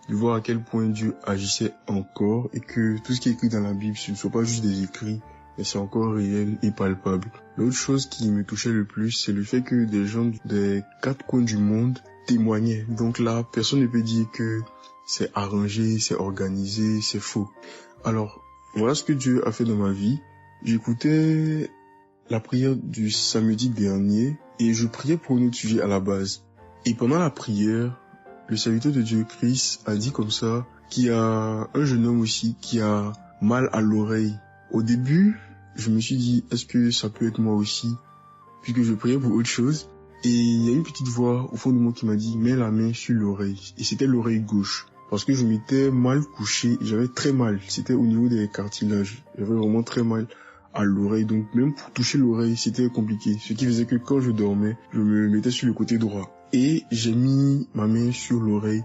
de voir à quel point Dieu agissait encore et que tout ce qui est écrit dans la Bible, ce ne soit pas juste des écrits, mais c'est encore réel et palpable. L'autre chose qui me touchait le plus, c'est le fait que des gens des 4 coins du monde témoignaient. Donc là, personne ne peut dire que c'est arrangé, c'est organisé, c'est faux. Alors, voilà ce que Dieu a fait dans ma vie. J'écoutais la prière du samedi dernier et je priais pour un autre sujet à la base. Et pendant la prière, le serviteur de Dieu, Christ, a dit comme ça qu'il y a un jeune homme aussi qui a mal à l'oreille. Au début, je me suis dit, est-ce que ça peut être moi aussi? Puisque je priais pour autre chose. Et il y a une petite voix au fond de moi qui m'a dit, mets la main sur l'oreille. Et c'était l'oreille gauche. Parce que je m'étais mal couché et j'avais très mal. C'était au niveau des cartilages. J'avais vraiment très mal à l'oreille. Donc même pour toucher l'oreille, c'était compliqué. Ce qui faisait que quand je dormais, je me mettais sur le côté droit. Et j'ai mis ma main sur l'oreille.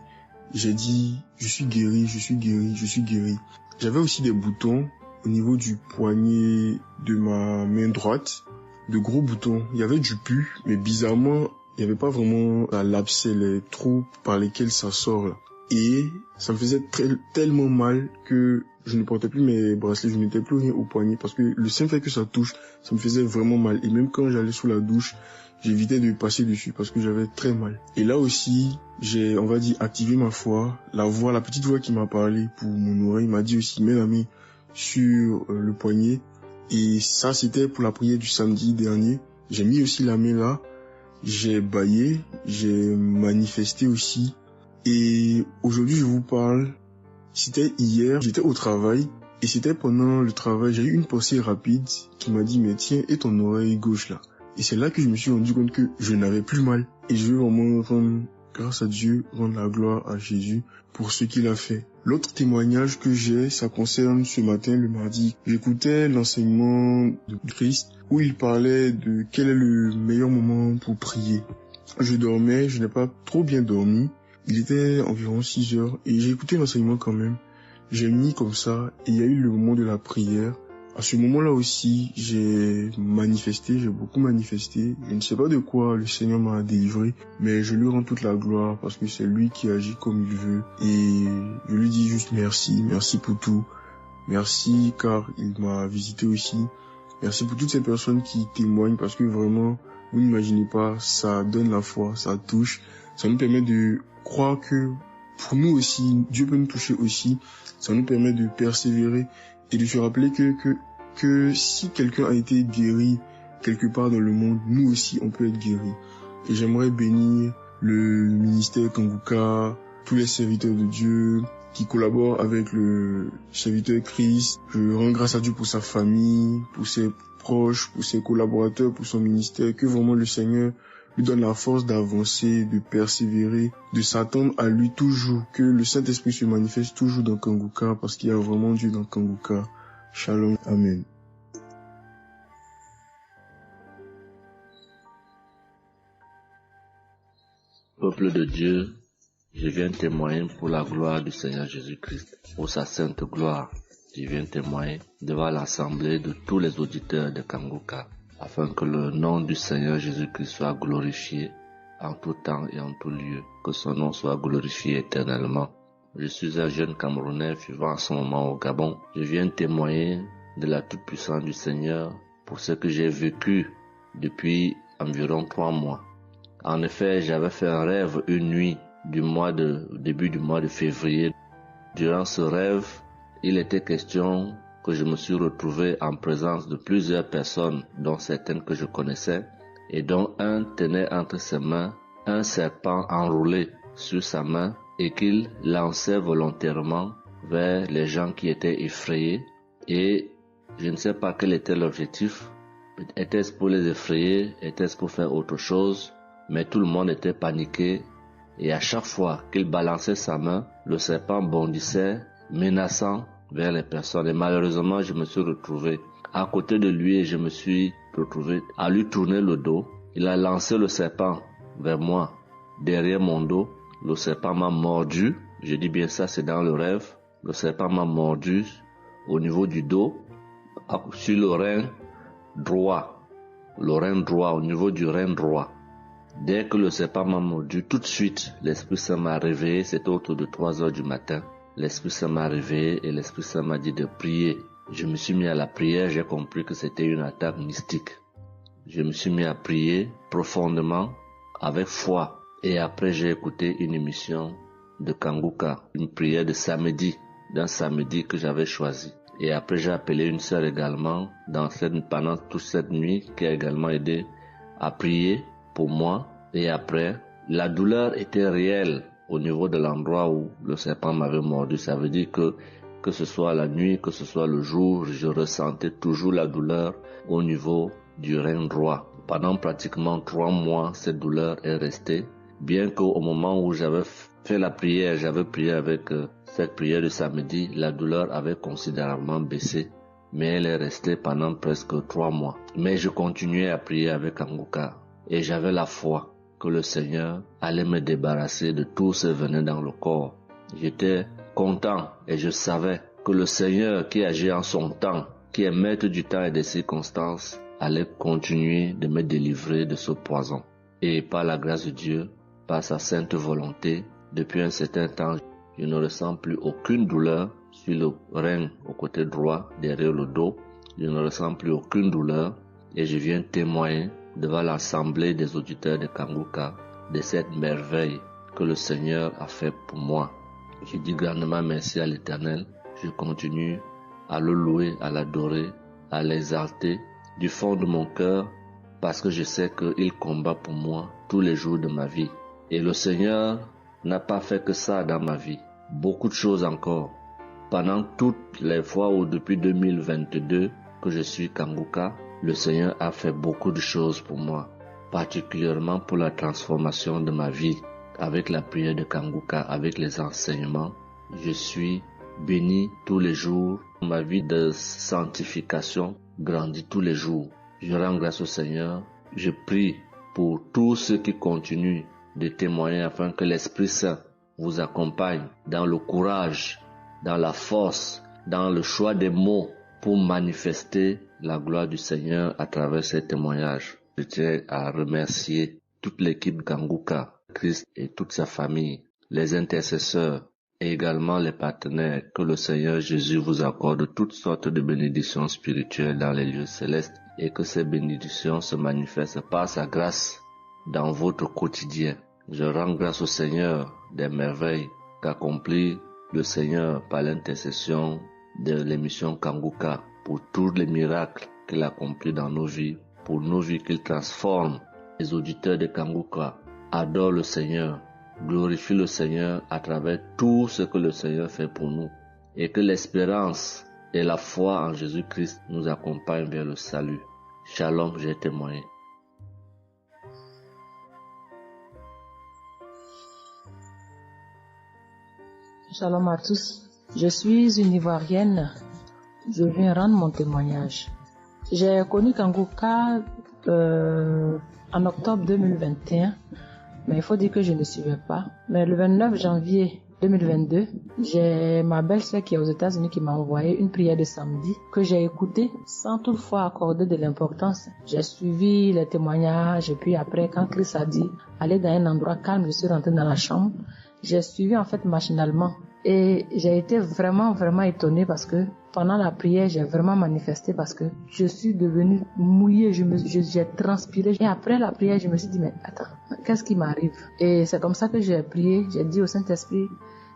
J'ai dit, je suis guéri, je suis guéri, je suis guéri. J'avais aussi des boutons au niveau du poignet de ma main droite. De gros boutons. Il y avait du pus, mais bizarrement, il n'y avait pas vraiment l'abcès, les trous par lesquels ça sort là. Et ça me faisait tellement mal que je ne portais plus mes bracelets, je ne mettais plus rien au poignet parce que le simple fait que ça touche, ça me faisait vraiment mal. Et même quand j'allais sous la douche, j'évitais de passer dessus parce que j'avais très mal. Et là aussi, j'ai, on va dire, activé ma foi. La petite voix qui m'a parlé pour mon oreille m'a dit aussi, mets la main sur le poignet. Et ça, c'était pour la prière du samedi dernier. J'ai mis aussi la main là. J'ai bâillé, j'ai manifesté aussi. Et aujourd'hui, je vous parle. C'était hier, j'étais au travail. Et c'était pendant le travail, j'ai eu une pensée rapide qui m'a dit, mais tiens, et ton oreille gauche là? Et c'est là que je me suis rendu compte que je n'avais plus mal. Et je veux vraiment rendre grâce à Dieu, rendre la gloire à Jésus pour ce qu'il a fait. L'autre témoignage que j'ai, ça concerne ce matin, le mardi. J'écoutais l'enseignement de Christ où il parlait de quel est le meilleur moment pour prier. Je dormais, je n'ai pas trop bien dormi. Il était environ 6 heures et j'ai écouté l'enseignement quand même. J'ai mis comme ça et il y a eu le moment de la prière. À ce moment-là aussi, j'ai manifesté, j'ai beaucoup manifesté. Je ne sais pas de quoi le Seigneur m'a délivré, mais je lui rends toute la gloire parce que c'est lui qui agit comme il veut. Et je lui dis juste merci, merci pour tout. Merci car il m'a visité aussi. Merci pour toutes ces personnes qui témoignent parce que vraiment, vous n'imaginez pas, ça donne la foi, ça touche. Ça nous permet de croire que pour nous aussi, Dieu peut nous toucher aussi. Ça nous permet de persévérer et de se rappeler que si quelqu'un a été guéri quelque part dans le monde, nous aussi on peut être guéri. Et j'aimerais bénir le ministère Kangoka, tous les serviteurs de Dieu qui collaborent avec le serviteur Christ. Je rends grâce à Dieu pour sa famille, pour ses proches, pour ses collaborateurs, pour son ministère, que vraiment le Seigneur lui donne la force d'avancer, de persévérer, de s'attendre à lui toujours, que le Saint-Esprit se manifeste toujours dans Kangoka, parce qu'il y a vraiment Dieu dans Kangoka. Shalom, Amen. Peuple de Dieu, je viens témoigner pour la gloire du Seigneur Jésus-Christ, pour sa sainte gloire. Je viens témoigner devant l'assemblée de tous les auditeurs de Kangoka, afin que le nom du Seigneur Jésus-Christ soit glorifié en tout temps et en tout lieu, que son nom soit glorifié éternellement. Je suis un jeune Camerounais vivant en ce moment au Gabon. Je viens témoigner de la toute-puissance du Seigneur pour ce que j'ai vécu depuis environ 3 mois. En effet, j'avais fait un rêve une nuit début du mois de février. Durant ce rêve, il était question que je me suis retrouvé en présence de plusieurs personnes, dont certaines que je connaissais, et dont un tenait entre ses mains un serpent enroulé sur sa main et qu'il lançait volontairement vers les gens qui étaient effrayés. Et je ne sais pas quel était l'objectif. Était-ce pour les effrayer? Était-ce pour faire autre chose? Mais tout le monde était paniqué. Et à chaque fois qu'il balançait sa main, le serpent bondissait, menaçant vers les personnes. Et malheureusement, je me suis retrouvé à côté de lui et je me suis retrouvé à lui tourner le dos. Il a lancé le serpent vers moi, derrière mon dos. Le serpent m'a mordu. Je dis bien ça, c'est dans le rêve. Le serpent m'a mordu au niveau du dos, sur le rein droit. Le rein droit, au niveau du rein droit. Dès que le serpent m'a mordu, tout de suite, l'Esprit Saint m'a réveillé. C'était autour de 3 heures du matin. L'Esprit Saint m'a réveillé et l'Esprit Saint m'a dit de prier. Je me suis mis à la prière, j'ai compris que c'était une attaque mystique. Je me suis mis à prier profondément, avec foi. Et après, j'ai écouté une émission de Kanguka, une prière de samedi, d'un samedi que j'avais choisi. Et après, j'ai appelé une sœur également pendant toute cette nuit qui a également aidé à prier pour moi. Et après, la douleur était réelle au niveau de l'endroit où le serpent m'avait mordu. Ça veut dire que ce soit la nuit, que ce soit le jour, je ressentais toujours la douleur au niveau du rein droit. Pendant pratiquement 3 mois, cette douleur est restée. Bien qu'au moment où j'avais fait la prière, j'avais prié avec cette prière de samedi, la douleur avait considérablement baissé, mais elle est restée pendant presque 3 mois. Mais je continuais à prier avec Kanguka et j'avais la foi que le Seigneur allait me débarrasser de tout ce venin dans le corps. J'étais content et je savais que le Seigneur qui agit en son temps, qui est maître du temps et des circonstances, allait continuer de me délivrer de ce poison. Et par la grâce de Dieu, par sa sainte volonté, depuis un certain temps, je ne ressens plus aucune douleur sur le rein au côté droit, derrière le dos. Je ne ressens plus aucune douleur et je viens témoigner devant l'assemblée des auditeurs de Kanguka de cette merveille que le Seigneur a fait pour moi. Je dis grandement merci à l'Éternel. Je continue à le louer, à l'adorer, à l'exalter du fond de mon cœur parce que je sais qu'il combat pour moi tous les jours de ma vie. Et le Seigneur n'a pas fait que ça dans ma vie. Beaucoup de choses encore. Pendant toutes les fois où depuis 2022 que je suis Kanguka, le Seigneur a fait beaucoup de choses pour moi, particulièrement pour la transformation de ma vie. Avec la prière de Kanguka, avec les enseignements, je suis béni tous les jours. Ma vie de sanctification grandit tous les jours. Je rends grâce au Seigneur. Je prie pour tous ceux qui continuent de témoigner afin que l'Esprit Saint vous accompagne dans le courage, dans la force, dans le choix des mots pour manifester la gloire du Seigneur à travers ces témoignages. Je tiens à remercier toute l'équipe Kanguka, Christ et toute sa famille, les intercesseurs et également les partenaires. Que le Seigneur Jésus vous accorde toutes sortes de bénédictions spirituelles dans les lieux célestes et que ces bénédictions se manifestent par sa grâce dans votre quotidien. Je rends grâce au Seigneur des merveilles qu'accomplit le Seigneur par l'intercession de l'émission Kanguka pour tous les miracles qu'il accomplit dans nos vies, pour nos vies qu'il transforme. Les auditeurs de Kanguka adorent le Seigneur, glorifient le Seigneur à travers tout ce que le Seigneur fait pour nous et que l'espérance et la foi en Jésus-Christ nous accompagnent vers le salut. Shalom, j'ai témoigné. Shalom à tous. Je suis une Ivoirienne. Je viens rendre mon témoignage. J'ai connu Kanguka en octobre 2021, mais il faut dire que je ne suivais pas. Mais le 29 janvier 2022, j'ai ma belle-sœur qui est aux États-Unis qui m'a envoyé une prière de samedi que j'ai écoutée sans toutefois accorder de l'importance. J'ai suivi les témoignages et puis après, quand Christ a dit « Allez dans un endroit calme », je suis rentrée dans la chambre. J'ai suivi en fait machinalement Et j'ai été vraiment étonnée parce que pendant la prière, j'ai vraiment manifesté parce que je suis devenue mouillée, j'ai transpiré. Et après la prière, je me suis dit, mais attends, qu'est-ce qui m'arrive? Et c'est comme ça que j'ai prié, j'ai dit au Saint-Esprit,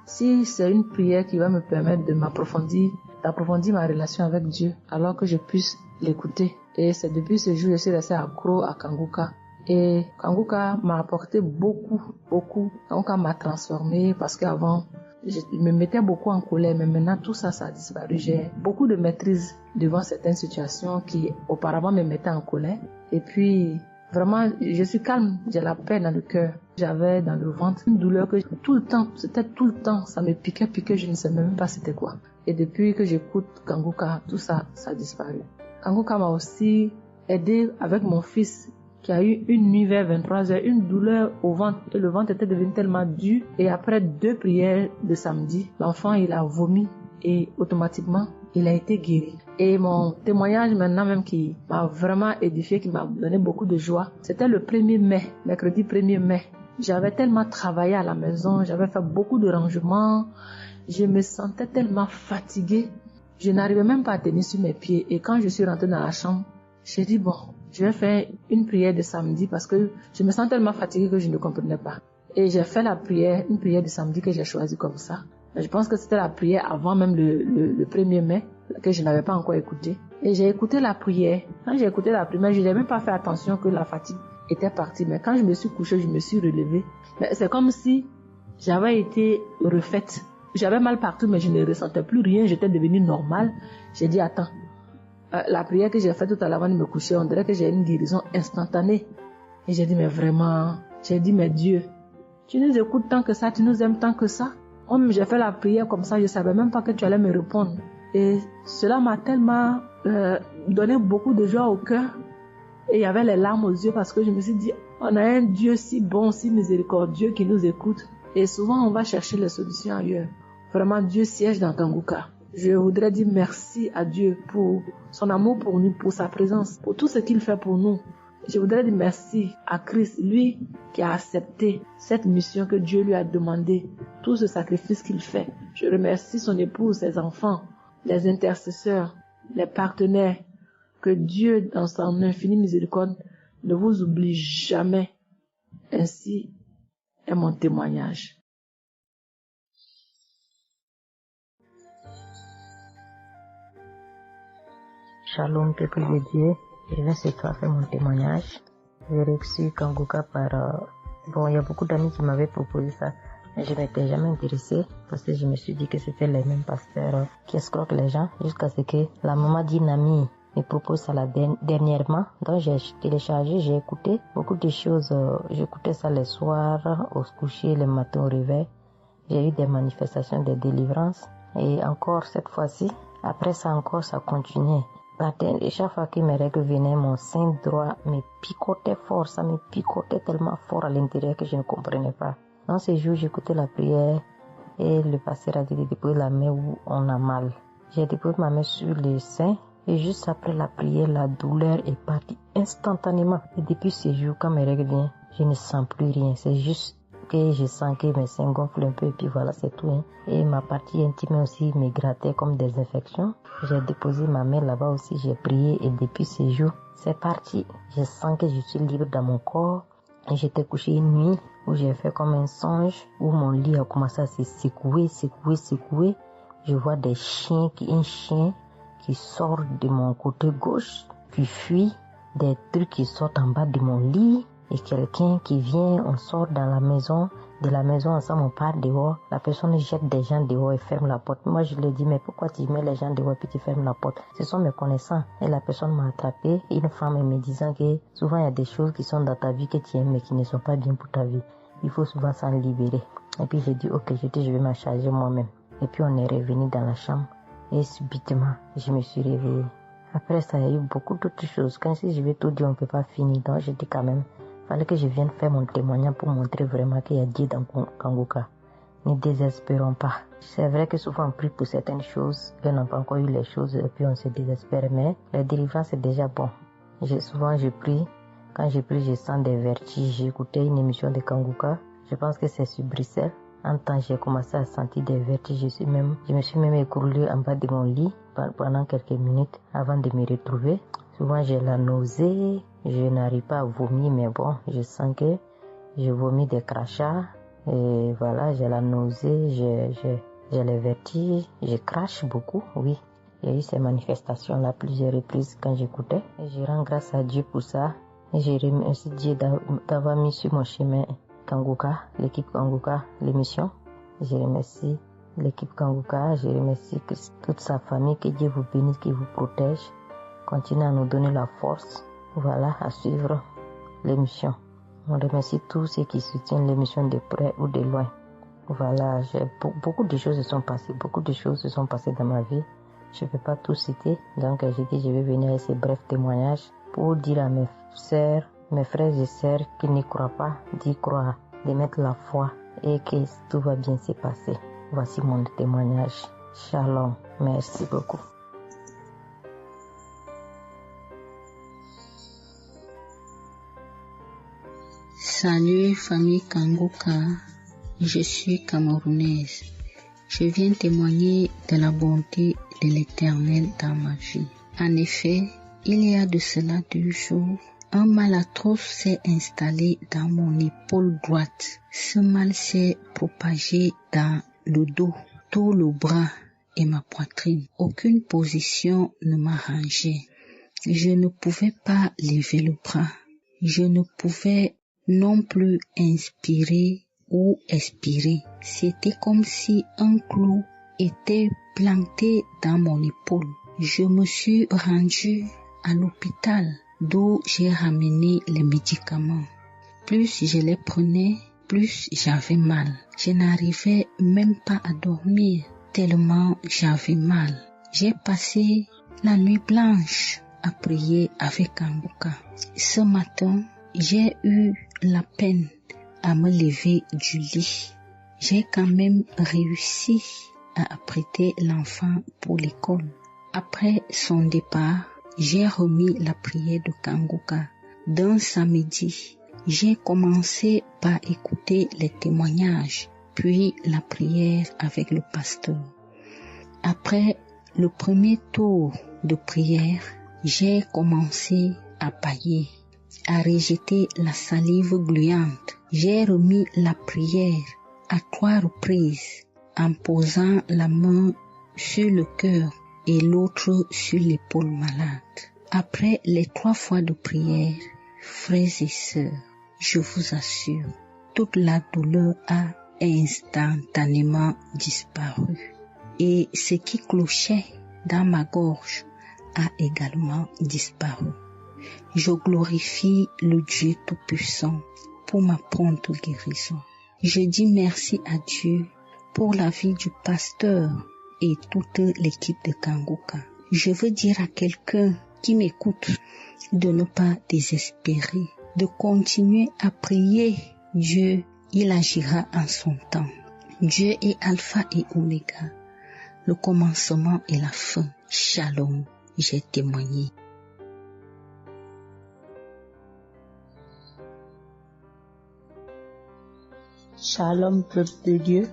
si c'est une prière qui va me permettre d'approfondir ma relation avec Dieu, alors que je puisse l'écouter. Et c'est depuis ce jour que je suis restée accro à Kanguka. Et Kanguka m'a apporté beaucoup. Kanguka m'a transformée parce qu'avant, je me mettais beaucoup en colère, mais maintenant tout ça a disparu. J'ai beaucoup de maîtrise devant certaines situations qui auparavant me mettaient en colère. Et puis, vraiment, je suis calme, j'ai la paix dans le cœur. J'avais dans le ventre une douleur que tout le temps, ça me piquait, je ne sais même pas c'était quoi. Et depuis que j'écoute Kanguka, tout ça a disparu. Kanguka m'a aussi aidé avec mon fils qui a eu une nuit vers 23h, une douleur au ventre. Et le ventre était devenu tellement dur. Et après 2 prières de samedi, l'enfant, il a vomi et automatiquement, il a été guéri. Et mon témoignage maintenant même qui m'a vraiment édifié, qui m'a donné beaucoup de joie, c'était le 1er mai, mercredi 1er mai. J'avais tellement travaillé à la maison, j'avais fait beaucoup de rangements, je me sentais tellement fatiguée, je n'arrivais même pas à tenir sur mes pieds. Et quand je suis rentrée dans la chambre, j'ai dit bon, je vais faire une prière de samedi parce que je me sens tellement fatiguée que je ne comprenais pas. Et j'ai fait une prière de samedi que j'ai choisie comme ça. Je pense que c'était la prière avant même le 1er mai, que je n'avais pas encore écouté. Et j'ai écouté la prière. Quand j'ai écouté la prière, je n'ai même pas fait attention que la fatigue était partie. Mais quand je me suis couchée, je me suis relevée. Mais c'est comme si j'avais été refaite. J'avais mal partout, mais je ne ressentais plus rien. J'étais devenue normale. J'ai dit, attends, la prière que j'ai faite tout à l'heure avant de me coucher, on dirait que j'ai une guérison instantanée. Et j'ai dit, mais vraiment, mais Dieu, tu nous écoutes tant que ça, tu nous aimes tant que ça. Comme j'ai fait la prière comme ça, je ne savais même pas que tu allais me répondre. Et cela m'a tellement donné beaucoup de joie au cœur. Et il y avait les larmes aux yeux parce que je me suis dit, on a un Dieu si bon, si miséricordieux qui nous écoute. Et souvent, on va chercher les solutions ailleurs. Vraiment, Dieu siège dans Kanguka. Je voudrais dire merci à Dieu pour son amour pour nous, pour sa présence, pour tout ce qu'il fait pour nous. Je voudrais dire merci à Christ, lui qui a accepté cette mission que Dieu lui a demandé, tout ce sacrifice qu'il fait. Je remercie son épouse, ses enfants, les intercesseurs, les partenaires. Que Dieu, dans son infinie miséricorde, ne vous oublie jamais. Ainsi est mon témoignage. Shalom, peuple de Dieu. Je viens ce soir faire mon témoignage. J'ai reçu Kanguka par... il y a beaucoup d'amis qui m'avaient proposé ça. Mais je m'étais jamais intéressée parce que je me suis dit que c'était les mêmes pasteurs qui escroquent les gens jusqu'à ce que la maman d'une amie me propose ça dernièrement. Donc j'ai téléchargé, j'ai écouté beaucoup de choses. J'écoutais ça les soirs, au coucher, le matin au réveil. J'ai eu des manifestations de délivrance. Et encore cette fois-ci, après ça encore, ça continuait. Et chaque fois que mes règles venaient, mon sein droit me picotait fort. Ça me picotait tellement fort à l'intérieur que je ne comprenais pas. Dans ces jours, j'écoutais la prière et le pasteur a dit de déposer la main où on a mal. J'ai déposé ma main sur le sein et juste après la prière, la douleur est partie instantanément. Et depuis ces jours, quand mes règles viennent, je ne sens plus rien. C'est juste que je sens que mes seins gonflent un peu et puis voilà, c'est tout. Et ma partie intime aussi me grattait comme des infections. J'ai déposé ma main là-bas aussi, j'ai prié et depuis ces jours, c'est parti. Je sens que je suis libre dans mon corps. Et j'étais couché une nuit où j'ai fait comme un songe, où mon lit a commencé à se secouer. Je vois un chien qui sort de mon côté gauche, puis fuit, des trucs qui sortent en bas de mon lit. Et quelqu'un qui vient, on sort dans la maison, de la maison ensemble, on part dehors, la personne jette des gens dehors et ferme la porte. Moi je lui dis, mais pourquoi tu mets les gens dehors et puis tu fermes la porte? Ce sont mes connaissants. Et la personne m'a attrapé, une femme me disant que souvent il y a des choses qui sont dans ta vie que tu aimes mais qui ne sont pas bien pour ta vie. Il faut souvent s'en libérer. Et puis j'ai dit, ok, je vais m'en charger moi-même. Et puis on est revenu dans la chambre et subitement je me suis réveillée. Après ça, il y a eu beaucoup d'autres choses. Quand si je vais tout dire, on ne peut pas finir. Donc j'ai dit quand même, fallait que je vienne faire mon témoignage pour montrer vraiment qu'il y a Dieu dans Kanguka. Ne désespérons pas. C'est vrai que souvent on prie pour certaines choses, et on n'a pas encore eu les choses, et puis on se désespère, mais la délivrance c'est déjà bon. Souvent je prie, quand je prie je sens des vertiges. J'ai écouté une émission de Kanguka, je pense que c'est sur Bruxelles, En temps, j'ai commencé à sentir des vertiges. Je me suis même écroulée en bas de mon lit pendant quelques minutes avant de me retrouver. Souvent, j'ai la nausée. Je n'arrive pas à vomir, mais bon, je sens que je vomis des crachats. Et voilà, j'ai la nausée, j'ai les vertiges, je crache beaucoup, oui. Il y a eu ces manifestations-là plusieurs reprises quand j'écoutais. Et je rends grâce à Dieu pour ça. Et je remercie Dieu d'avoir mis sur mon chemin Kanguka, l'équipe Kanguka, l'émission. Je remercie l'équipe Kanguka, je remercie toute sa famille, que Dieu vous bénisse, qu'il vous protège. Continuez à nous donner la force, voilà, à suivre l'émission. On remercie tous ceux qui soutiennent l'émission de près ou de loin. Voilà, beaucoup de choses se sont passées dans ma vie. Je ne peux pas tout citer, donc j'ai dit je vais venir avec ces brefs témoignages pour dire à mes sœurs, mes frères et sœurs qui n'y croient pas, d'y croire, de mettre la foi et que tout va bien se passer. Voici mon témoignage. Shalom, merci beaucoup. Salut famille Kanguka, je suis camerounaise. Je viens témoigner de la bonté de l'Éternel dans ma vie. En effet, il y a de cela 2 jours, un mal atroce s'est installé dans mon épaule droite. Ce mal s'est propagé dans le dos, tout le bras et ma poitrine. Aucune position ne m'arrangeait. Je ne pouvais pas lever le bras. Je ne pouvais non plus inspirer ou expirer. C'était comme si un clou était planté dans mon épaule. Je me suis rendue à l'hôpital d'où j'ai ramené les médicaments. Plus je les prenais, plus j'avais mal. Je n'arrivais même pas à dormir tellement j'avais mal. J'ai passé la nuit blanche à prier avec Kanguka. Ce matin, j'ai eu la peine à me lever du lit. J'ai quand même réussi à apprêter l'enfant pour l'école. Après son départ, j'ai remis la prière de Kanguka. D'un samedi, j'ai commencé par écouter les témoignages, puis la prière avec le pasteur. Après le premier tour de prière, j'ai commencé à bâiller, à rejeter la salive gluante. J'ai remis la prière à 3 reprises en posant la main sur le cœur et l'autre sur l'épaule malade. Après les 3 fois de prière, frères et sœurs, je vous assure, toute la douleur a instantanément disparu et ce qui clochait dans ma gorge a également disparu. Je glorifie le Dieu Tout-Puissant pour ma prompte guérison. Je dis merci à Dieu pour la vie du pasteur et toute l'équipe de Kanguka. Je veux dire à quelqu'un qui m'écoute de ne pas désespérer, de continuer à prier. Dieu, il agira en son temps. Dieu est Alpha et Oméga, le commencement et la fin. Shalom, j'ai témoigné. Shalom, peuple de Dieu.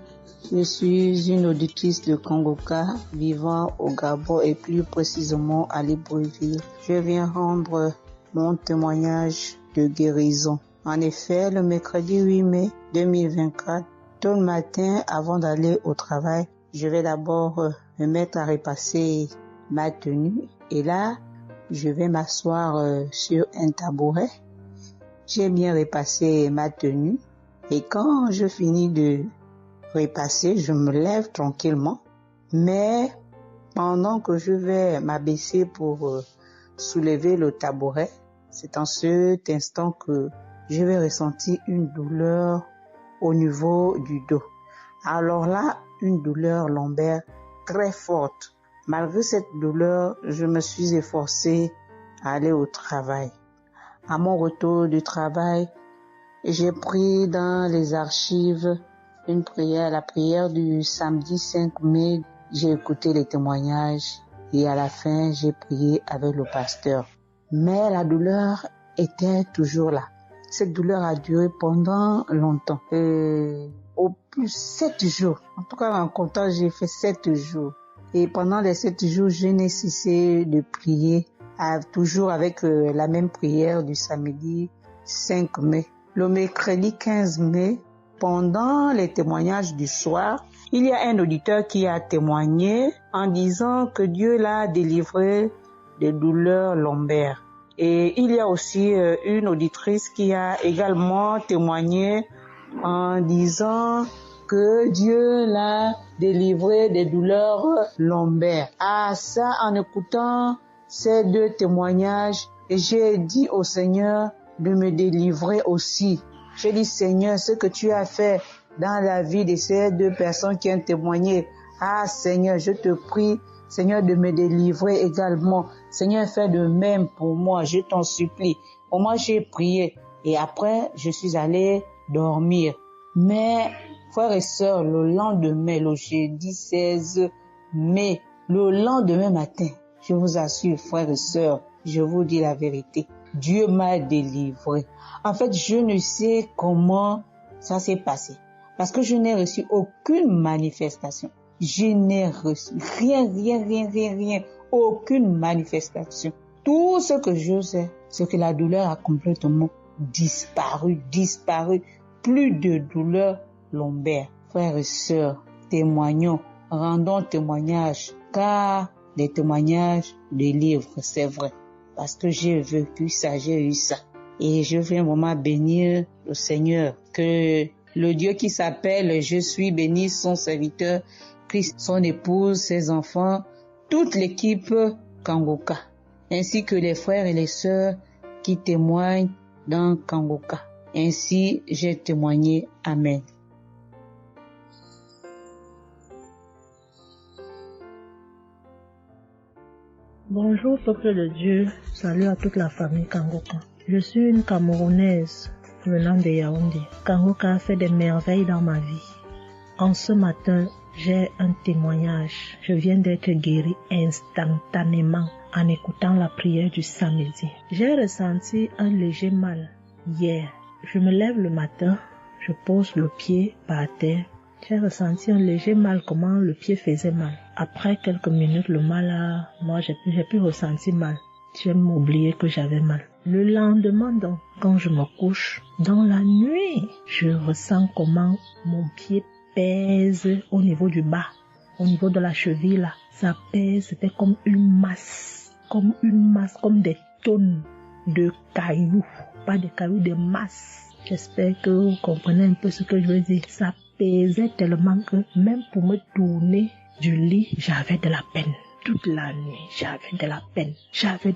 Je suis une auditrice de Kanguka vivant au Gabon et plus précisément à Libreville. Je viens rendre mon témoignage de guérison. En effet, le mercredi 8 mai 2024, tôt le matin, avant d'aller au travail, je vais d'abord me mettre à repasser ma tenue et là, je vais m'asseoir sur un tabouret. J'ai bien repassé ma tenue. Et quand je finis de repasser, je me lève tranquillement. Mais pendant que je vais m'abaisser pour soulever le tabouret, c'est en cet instant que je vais ressentir une douleur au niveau du dos. Alors là, une douleur lombaire très forte. Malgré cette douleur, je me suis efforcée à aller au travail. À mon retour du travail, j'ai pris dans les archives une prière, la prière du samedi 5 mai. J'ai écouté les témoignages et à la fin, j'ai prié avec le pasteur. Mais la douleur était toujours là. Cette douleur a duré pendant longtemps. Et au plus 7 jours. En tout cas, en comptant, j'ai fait 7 jours. Et pendant les 7 jours, je n'ai cessé de prier, toujours avec la même prière du samedi 5 mai. Le mercredi 15 mai, pendant les témoignages du soir, il y a un auditeur qui a témoigné en disant que Dieu l'a délivré des douleurs lombaires. Et il y a aussi une auditrice qui a également témoigné en disant que Dieu l'a délivré des douleurs lombaires. Ah, ça, en écoutant ces 2 témoignages, j'ai dit au Seigneur de me délivrer aussi. J'ai dit, Seigneur, ce que tu as fait dans la vie de ces 2 personnes qui ont témoigné, ah Seigneur, je te prie, Seigneur, de me délivrer également. Seigneur, fais de même pour moi, je t'en supplie. Pour moi, j'ai prié et après, je suis allé dormir. Mais, frères et sœurs, le lendemain, le jeudi 16 mai, le lendemain matin, je vous assure, frères et sœurs, je vous dis la vérité, Dieu m'a délivré. En fait, je ne sais comment ça s'est passé parce que je n'ai reçu aucune manifestation. Je n'ai reçu rien, aucune manifestation. Tout ce que je sais, c'est que la douleur a complètement disparu. Plus de douleur lombaire. Frères et sœurs, témoignons, rendons témoignage, car des témoignages délivrent, c'est vrai. Parce que j'ai vécu ça, j'ai eu ça. Et je veux vraiment bénir le Seigneur, que le Dieu qui s'appelle Je suis béni, son serviteur, Christ, son épouse, ses enfants, toute l'équipe Kangoka, ainsi que les frères et les sœurs qui témoignent dans Kangoka. Ainsi, j'ai témoigné. Amen. Bonjour peuple de Dieu, salut à toute la famille Kangoka. Je suis une Camerounaise venant de Yaoundé. Kangoka a fait des merveilles dans ma vie. En ce matin, j'ai un témoignage. Je viens d'être guérie instantanément en écoutant la prière du samedi. J'ai ressenti un léger mal hier. Je me lève le matin, je pose le pied par terre. J'ai ressenti un léger mal, comment le pied faisait mal. Après quelques minutes, le mal j'ai pu ressentir mal. J'ai même oublié que j'avais mal. Le lendemain donc, quand je me couche, dans la nuit, je ressens comment mon pied pèse au niveau du bas, au niveau de la cheville là. Ça pèse, c'était comme une masse, comme des tonnes de cailloux. Pas des cailloux, des masses. J'espère que vous comprenez un peu ce que je veux dire. Ça pesait tellement que même pour me tourner du lit, j'avais de la peine. Toute la nuit, j'avais de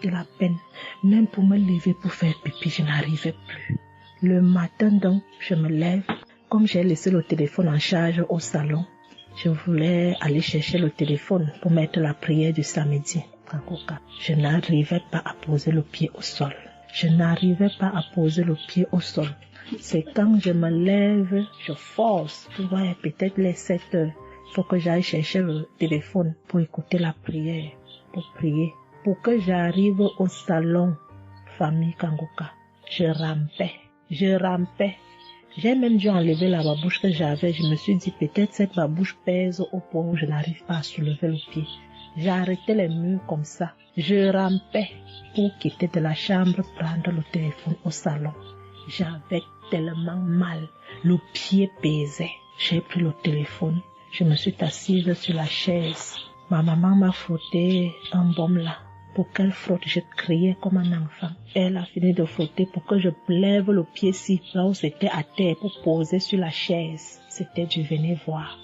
la peine. Même pour me lever pour faire pipi, je n'arrivais plus. Le matin donc, je me lève. Comme j'ai laissé le téléphone en charge au salon, je voulais aller chercher le téléphone pour mettre la prière du samedi. Je n'arrivais pas à poser le pied au sol. C'est quand je me lève, je force. Tu vois, peut-être les 7 heures. Il faut que j'aille chercher le téléphone pour écouter la prière, pour prier. Pour que j'arrive au salon, famille Kangoka, je rampais. J'ai même dû enlever la babouche que j'avais. Je me suis dit, peut-être cette babouche pèse au point où je n'arrive pas à soulever le pied. J'ai arrêté les murs comme ça. Je rampais pour quitter de la chambre, prendre le téléphone au salon. J'avais tellement mal. Le pied pesait. J'ai pris le téléphone. Je me suis assise sur la chaise. Ma maman m'a frotté un baume là. Pour qu'elle frotte, je criais comme un enfant. Elle a fini de frotter pour que je lève le pied-ci, là où c'était à terre, pour poser sur la chaise. C'était du venez voir.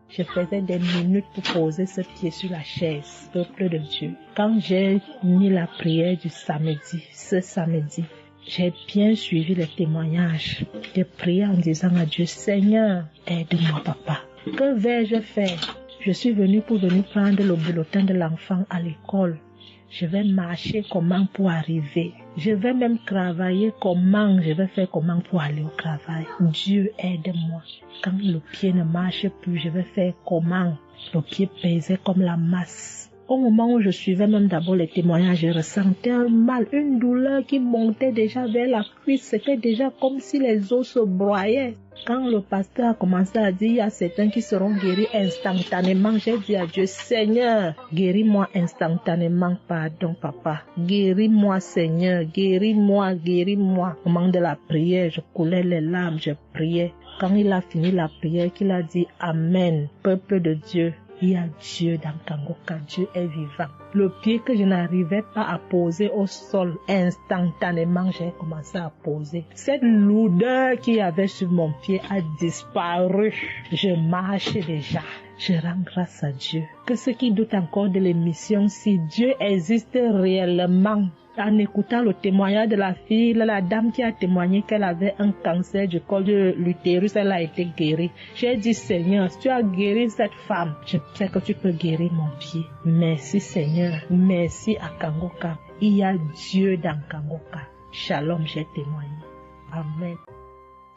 Je faisais des minutes pour poser ce pied sur la chaise, peuple de Dieu. Quand j'ai mis la prière du samedi, ce samedi, j'ai bien suivi les témoignages. J'ai prié en disant à Dieu, Seigneur, aide-moi papa. Que vais-je faire? Je suis venue pour prendre le bulletin de l'enfant à l'école. Je vais marcher comment pour arriver? Je vais même travailler comment? Je vais faire comment pour aller au travail? Dieu aide-moi. Quand le pied ne marche plus, je vais faire comment? Le pied pesait comme la masse. Au moment où je suivais même d'abord les témoignages, je ressentais un mal, une douleur qui montait déjà vers la cuisse. C'était déjà comme si les os se broyaient. Quand le pasteur a commencé à dire, il y a certains qui seront guéris instantanément, j'ai dit à Dieu, Seigneur, guéris-moi instantanément, pardon papa. Guéris-moi Seigneur, guéris-moi, guéris-moi. Au moment de la prière, je coulais les larmes, je priais. Quand il a fini la prière, qu'il a dit Amen, peuple de Dieu. Il y a Dieu dans Kangoka, Dieu est vivant. Le pied que je n'arrivais pas à poser au sol, instantanément, j'ai commencé à poser. Cette lourdeur qu'il y avait sur mon pied a disparu. Je marche déjà. Je rends grâce à Dieu. Que ceux qui doutent encore de l'émission, si Dieu existe réellement, en écoutant le témoignage de la fille, la dame qui a témoigné qu'elle avait un cancer du col de l'utérus, elle a été guérie. J'ai dit, Seigneur, si tu as guéri cette femme, je sais que tu peux guérir mon pied. Merci Seigneur, merci à Kangoka. Il y a Dieu dans Kangoka. Shalom, j'ai témoigné. Amen.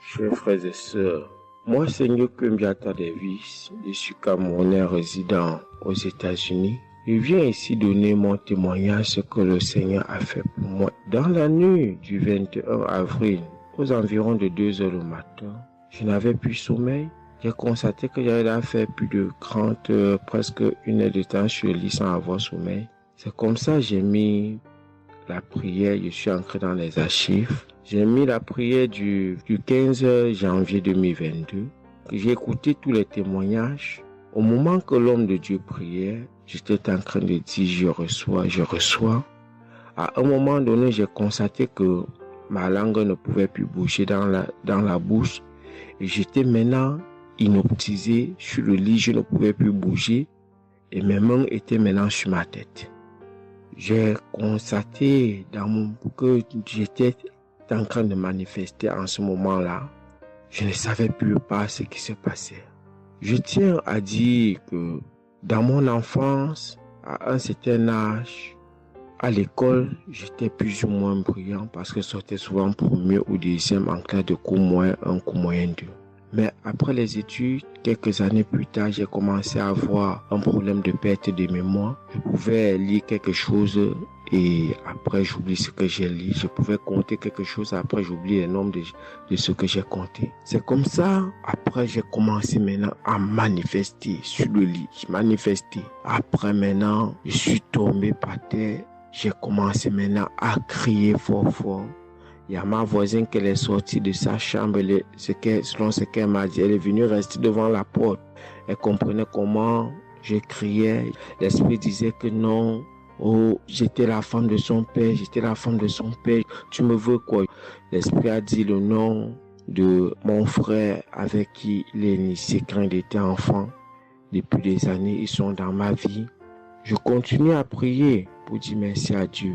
Chers frères et sœurs, moi, Seigneur Kumbiata Davis, je suis Camerounais résident aux États-Unis. Je viens ici donner mon témoignage ce que le Seigneur a fait pour moi. Dans la nuit du 21 avril, aux environs de 2 heures du matin, je n'avais plus sommeil. J'ai constaté que j'avais là fait plus de 30 heures, presque 1 heure de temps sur le lit sans avoir sommeil. C'est comme ça que j'ai mis la prière, je suis entré dans les archives. J'ai mis la prière du 15 janvier 2022. J'ai écouté tous les témoignages. Au moment que l'homme de Dieu priait, j'étais en train de dire je reçois. À un moment donné, j'ai constaté que ma langue ne pouvait plus bouger dans la bouche. Et j'étais maintenant inoptisé sur le lit, je ne pouvais plus bouger. Et mes mains étaient maintenant sur ma tête. J'ai constaté que j'étais en train de manifester en ce moment-là. Je ne savais plus pas ce qui se passait. Je tiens à dire que dans mon enfance, à un certain âge, à l'école, j'étais plus ou moins brillant parce que je sortais souvent premier ou deuxième en classe de cours moyen 1, cours moyen 2. Mais après les études, quelques années plus tard, j'ai commencé à avoir un problème de perte de mémoire. Je pouvais lire quelque chose et après j'oublie ce que j'ai lu. Je pouvais compter quelque chose, après j'oublie les nombres de ce que j'ai compté. C'est comme ça, après j'ai commencé maintenant à manifester sur le lit. Je manifestais. Après maintenant, je suis tombé par terre. J'ai commencé maintenant à crier fort fort. Il y a ma voisine qui est sortie de sa chambre, selon ce qu'elle m'a dit, elle est venue rester devant la porte. Elle comprenait comment je criais. L'esprit disait que non, oh, j'étais la femme de son père, tu me veux quoi? L'esprit a dit le nom de mon frère avec qui il est initié quand il était enfant. Depuis des années, ils sont dans ma vie. Je continue à prier pour dire merci à Dieu.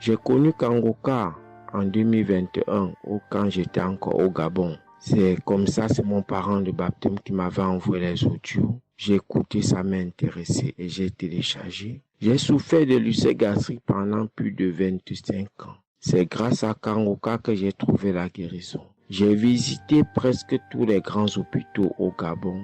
J'ai connu Kangoka en 2021, quand j'étais encore au Gabon. C'est comme ça, c'est mon parent de baptême qui m'avait envoyé les audios. J'ai écouté, ça m'a intéressé et j'ai téléchargé. J'ai souffert de l'ulcère gastrique pendant plus de 25 ans. C'est grâce à Kangoka que j'ai trouvé la guérison. J'ai visité presque tous les grands hôpitaux au Gabon,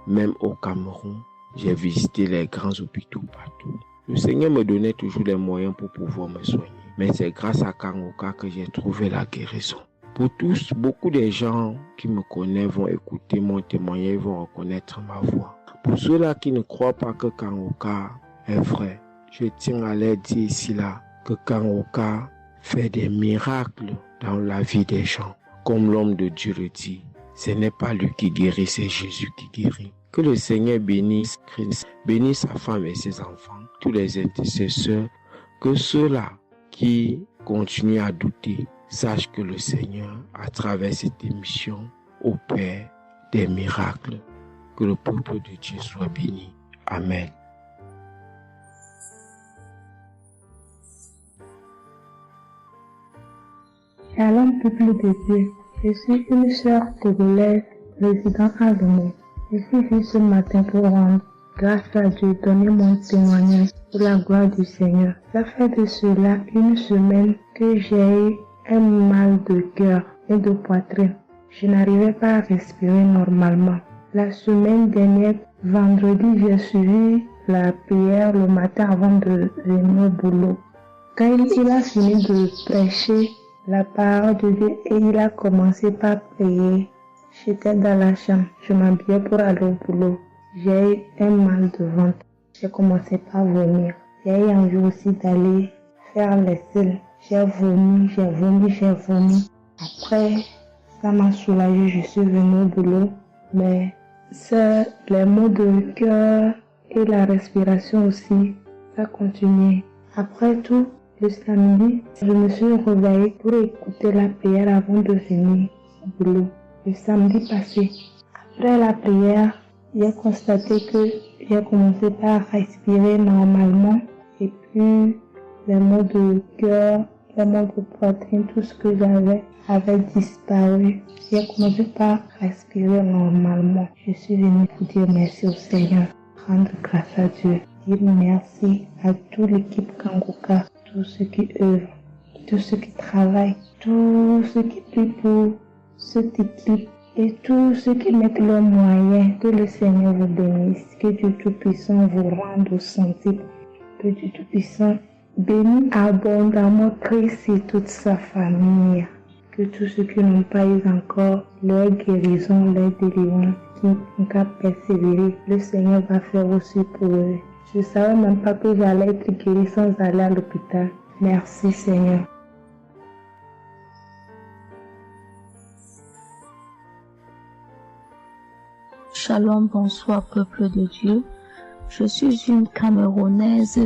même au Cameroun. J'ai visité les grands hôpitaux partout. Le Seigneur me donnait toujours les moyens pour pouvoir me soigner. Mais c'est grâce à Kangoka que j'ai trouvé la guérison. Pour tous, beaucoup de gens qui me connaissent vont écouter mon témoignage, ils vont reconnaître ma voix. Pour ceux-là qui ne croient pas que Kangoka est vrai, je tiens à leur dire ici là que Kangoka fait des miracles dans la vie des gens. Comme l'homme de Dieu le dit, ce n'est pas lui qui guérit, c'est Jésus qui guérit. Que le Seigneur bénisse Christ, bénisse sa femme et ses enfants, tous les intercesseurs, que ceux-là qui continuent à douter, sachent que le Seigneur, à travers cette émission, opère des miracles. Que le peuple de Dieu soit béni. Amen. Shalom, peuple de Dieu. Je suis une sœur togolaise résidant à Lomé. Je suis venue ce matin pour rendre grâce à Dieu, donner mon témoignage pour la gloire du Seigneur. Ça fait de cela 1 semaine que j'ai eu un mal de cœur et de poitrine. Je n'arrivais pas à respirer normalement. La semaine dernière, vendredi, j'ai suivi la prière le matin avant de venir au boulot. Quand il a fini de prêcher la parole de Dieu et il a commencé par prier, j'étais dans la chambre, je m'habillais pour aller au boulot. J'ai eu un mal de ventre, j'ai commencé par vomir. J'ai eu envie aussi d'aller faire les selles. J'ai vomi. Après, ça m'a soulagé, je suis venue au boulot. Mais c'est les maux de cœur et la respiration aussi, ça continuait. Après tout, le samedi, je me suis réveillée pour écouter la prière avant de venir au boulot. Le samedi passé, après la prière, j'ai constaté que j'ai commencé par respirer normalement et puis les maux de cœur, les maux de poitrine, tout ce que j'avais avait disparu. J'ai commencé par respirer normalement. Je suis venue pour dire merci au Seigneur, rendre grâce à Dieu, dire merci à toute l'équipe Kanguka, tous ceux qui œuvrent, tous ceux qui travaillent, tous ceux qui prient pour cette équipe et tous ceux qui mettent leurs moyens. Que le Seigneur vous bénisse, que Dieu Tout-Puissant vous rende santé, que Dieu Tout-Puissant bénisse abondamment Christ et toute sa famille. Que tous ceux qui n'ont pas eu encore leur guérison, leur délivrance, qui n'ont qu'à persévérer, le Seigneur va faire aussi pour eux. Je ne savais même pas que j'allais être guérie sans aller à l'hôpital. Merci Seigneur. Shalom, bonsoir peuple de Dieu. Je suis une Camerounaise,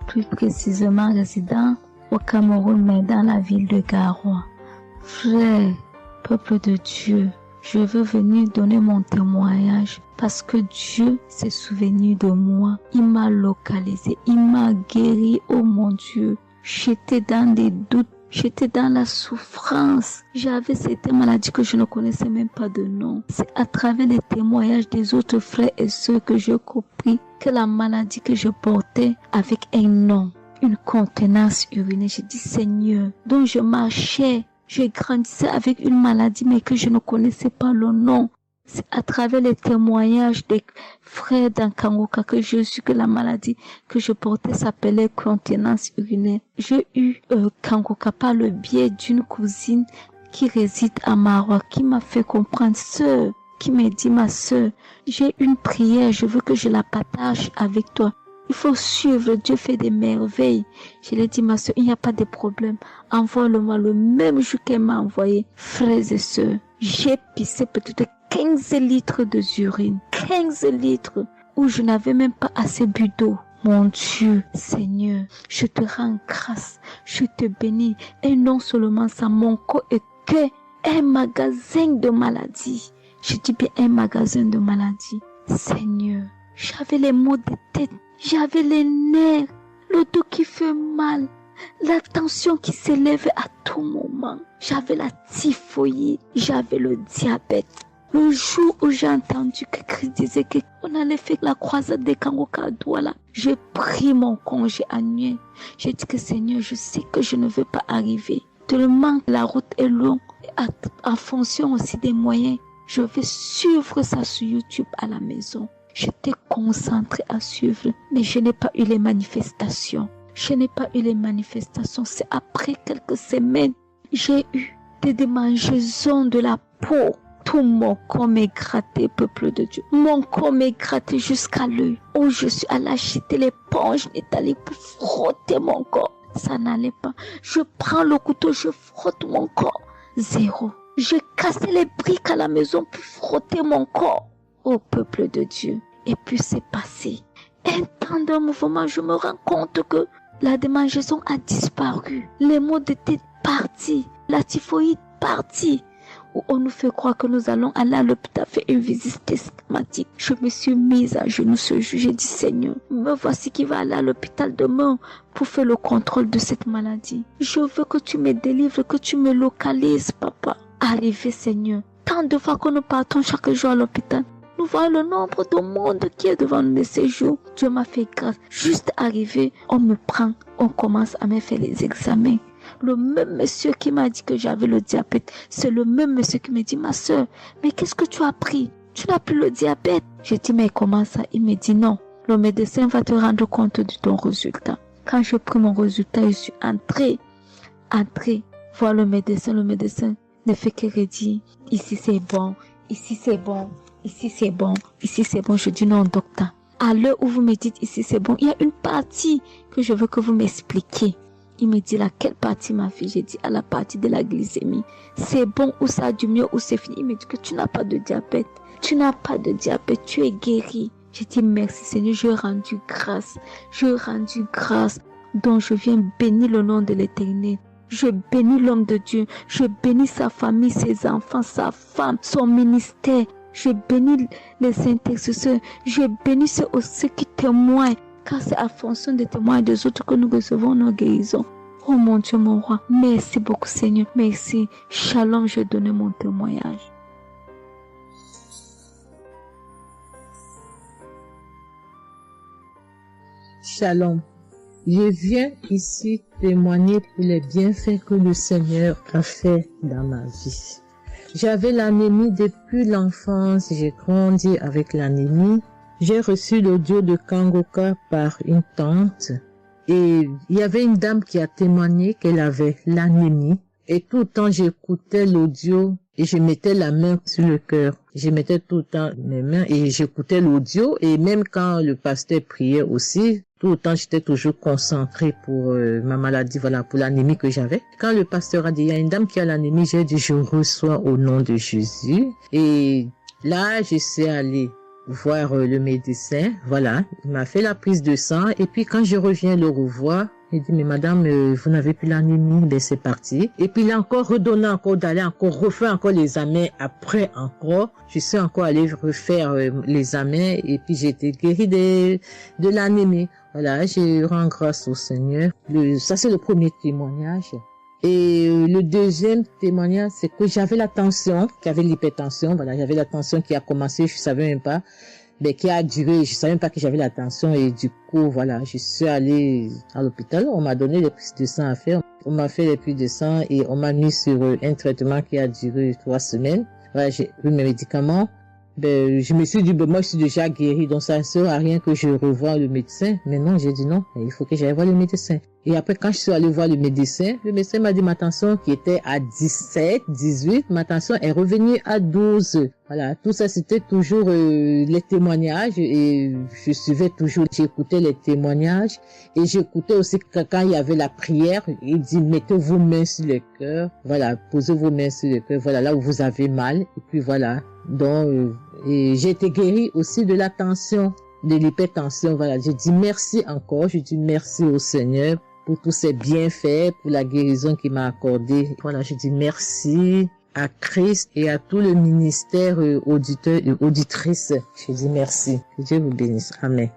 plus précisément résident au Cameroun, mais dans la ville de Garoua. Frère, peuple de Dieu, je veux venir donner mon témoignage parce que Dieu s'est souvenu de moi. Il m'a localisé, il m'a guéri, oh mon Dieu. J'étais dans des doutes, j'étais dans la souffrance. J'avais cette maladie que je ne connaissais même pas de nom. C'est à travers les témoignages des autres frères et sœurs que j'ai compris que la maladie que je portais avec un nom, une contenance urinaire. J'ai dit Seigneur, dont je marchais, je grandissais avec une maladie mais que je ne connaissais pas le nom. C'est à travers les témoignages des frères d'Ankangoka que je suis que la maladie que je portais s'appelait contenance urinaire. J'ai eu Kangoka par le biais d'une cousine qui réside à Maroc, qui m'a fait comprendre, sœur, qui m'a dit ma sœur, j'ai une prière, je veux que je la partage avec toi. Il faut suivre, Dieu fait des merveilles. Je lui ai dit, ma soeur, il n'y a pas de problème. Envoie-le-moi le même jour qu'elle m'a envoyé. Frères et sœurs, j'ai pissé peut-être 15 litres d'urine. 15 litres où je n'avais même pas assez bu d'eau. Mon Dieu, Seigneur, je te rends grâce. Je te bénis. Et non seulement ça, mon corps est que un magasin de maladies. Je dis bien un magasin de maladies. Seigneur, j'avais les maux de tête. J'avais les nerfs, le dos qui fait mal, la tension qui s'élève à tout moment. J'avais la typhoïde, j'avais le diabète. Le jour où j'ai entendu que Christ disait qu'on allait faire la croisade des Kangoka à Douala, j'ai pris mon congé annuel. J'ai dit que Seigneur, je sais que je ne veux pas arriver. Tellement la route est longue, en fonction aussi des moyens. Je vais suivre ça sur YouTube à la maison. J'étais concentrée à suivre, mais je n'ai pas eu les manifestations. C'est après quelques semaines, j'ai eu des démangeaisons de la peau. Tout mon corps m'est gratté, peuple de Dieu. Mon corps m'est gratté jusqu'à l'œil. Où je suis allée acheter l'éponge métallique pour frotter mon corps. Ça n'allait pas. Je prends le couteau, je frotte mon corps. Zéro. J'ai cassé les briques à la maison pour frotter mon corps. Au peuple de Dieu. Et puis c'est passé. Un temps de mouvement, je me rends compte que la démangeaison a disparu. Les maux de tête partis. La typhoïde partie. Où on nous fait croire que nous allons aller à l'hôpital faire une visite systématique. Je me suis mise à genoux ce jour. J'ai dit Seigneur, me voici qui va aller à l'hôpital demain pour faire le contrôle de cette maladie. Je veux que tu me délivres, que tu me localises, papa. Arrivé Seigneur. Tant de fois que nous partons chaque jour à l'hôpital. Nous voyons le nombre de monde qui est devant nous ces jours. Dieu m'a fait grâce. Juste arrivé, on me prend, on commence à me faire les examens. Le même monsieur qui m'a dit que j'avais le diabète, c'est le même monsieur qui me dit, ma soeur, mais qu'est-ce que tu as pris? Tu n'as plus le diabète. J'ai dit, mais comment ça? Il me dit, non, le médecin va te rendre compte de ton résultat. Quand j'ai pris mon résultat, je suis entrée voir le médecin ne fait que redire, ici c'est bon, ici c'est bon, ici c'est bon, ici c'est bon. Je dis non, docteur. À l'heure où vous me dites ici c'est bon, il y a une partie que je veux que vous m'expliquiez. Il me dit laquelle partie, ma fille? J'ai dit à la partie de la glycémie. C'est bon ou ça a du mieux ou c'est fini? Il me dit que tu n'as pas de diabète. Tu n'as pas de diabète, tu es guéri. J'ai dit merci Seigneur, je rendu grâce. Donc je viens bénir le nom de l'Éternel. Je bénis l'homme de Dieu. Je bénis sa famille, ses enfants, sa femme, son ministère. Je bénis les intercesseurs. Je bénis ceux aussi qui témoignent. Car c'est à fonction des témoins des autres que nous recevons nos guérisons. Oh mon Dieu, mon roi. Merci beaucoup Seigneur. Merci. Shalom, je donne mon témoignage. Shalom. Je viens ici témoigner pour les bienfaits que le Seigneur a fait dans ma vie. J'avais l'anémie depuis l'enfance, j'ai grandi avec l'anémie. J'ai reçu l'audio de Kangoka par une tante et il y avait une dame qui a témoigné qu'elle avait l'anémie. Et tout le temps j'écoutais l'audio et je mettais la main sur le cœur. Je mettais tout le temps mes mains et j'écoutais l'audio et même quand le pasteur priait aussi, tout le temps j'étais toujours concentrée pour ma maladie, voilà, pour l'anémie que j'avais. Quand le pasteur a dit, il y a une dame qui a l'anémie, j'ai dit, je reçois au nom de Jésus. Et là, je suis allée voir le médecin, voilà, il m'a fait la prise de sang et puis quand je reviens le revoir, il dit, mais madame, vous n'avez plus l'anémie, ben c'est parti. Et puis il a encore redonné encore d'aller encore refaire encore les examens après encore. Je suis encore allée refaire les examens et puis j'ai été guérie de l'anémie. Voilà, je rends grâce au Seigneur. Ça c'est le premier témoignage. Et le deuxième témoignage, c'est que j'avais la tension, j'avais l'hypertension, voilà, j'avais la tension qui a commencé, je savais même pas, mais qui a duré, je savais même pas que j'avais la tension et du coup, voilà, je suis allée à l'hôpital, on m'a donné les prises de sang à faire, on m'a fait les prises de sang et on m'a mis sur un traitement qui a duré 3 semaines. Voilà, j'ai eu mes médicaments. Ben, je me suis dit, ben, moi, je suis déjà guérie, donc ça ne sert à rien que je revoie le médecin. Mais non, j'ai dit non, il faut que j'aille voir le médecin. Et après, quand je suis allée voir le médecin m'a dit ma tension qui était à 17, 18, ma tension est revenue à 12. Voilà, tout ça, c'était toujours les témoignages et je suivais toujours, j'écoutais les témoignages et j'écoutais aussi quand il y avait la prière, il dit, mettez vos mains sur le cœur, voilà, posez vos mains sur le cœur, voilà, là où vous avez mal, et puis voilà. Donc, et j'ai été guérie aussi de la tension, de l'hypertension. Voilà, je dis merci encore, je dis merci au Seigneur pour tous ses bienfaits, pour la guérison qu'il m'a accordée. Voilà, je dis merci à Christ et à tout le ministère auditeur et auditrice. Je dis merci. Que Dieu vous bénisse. Amen.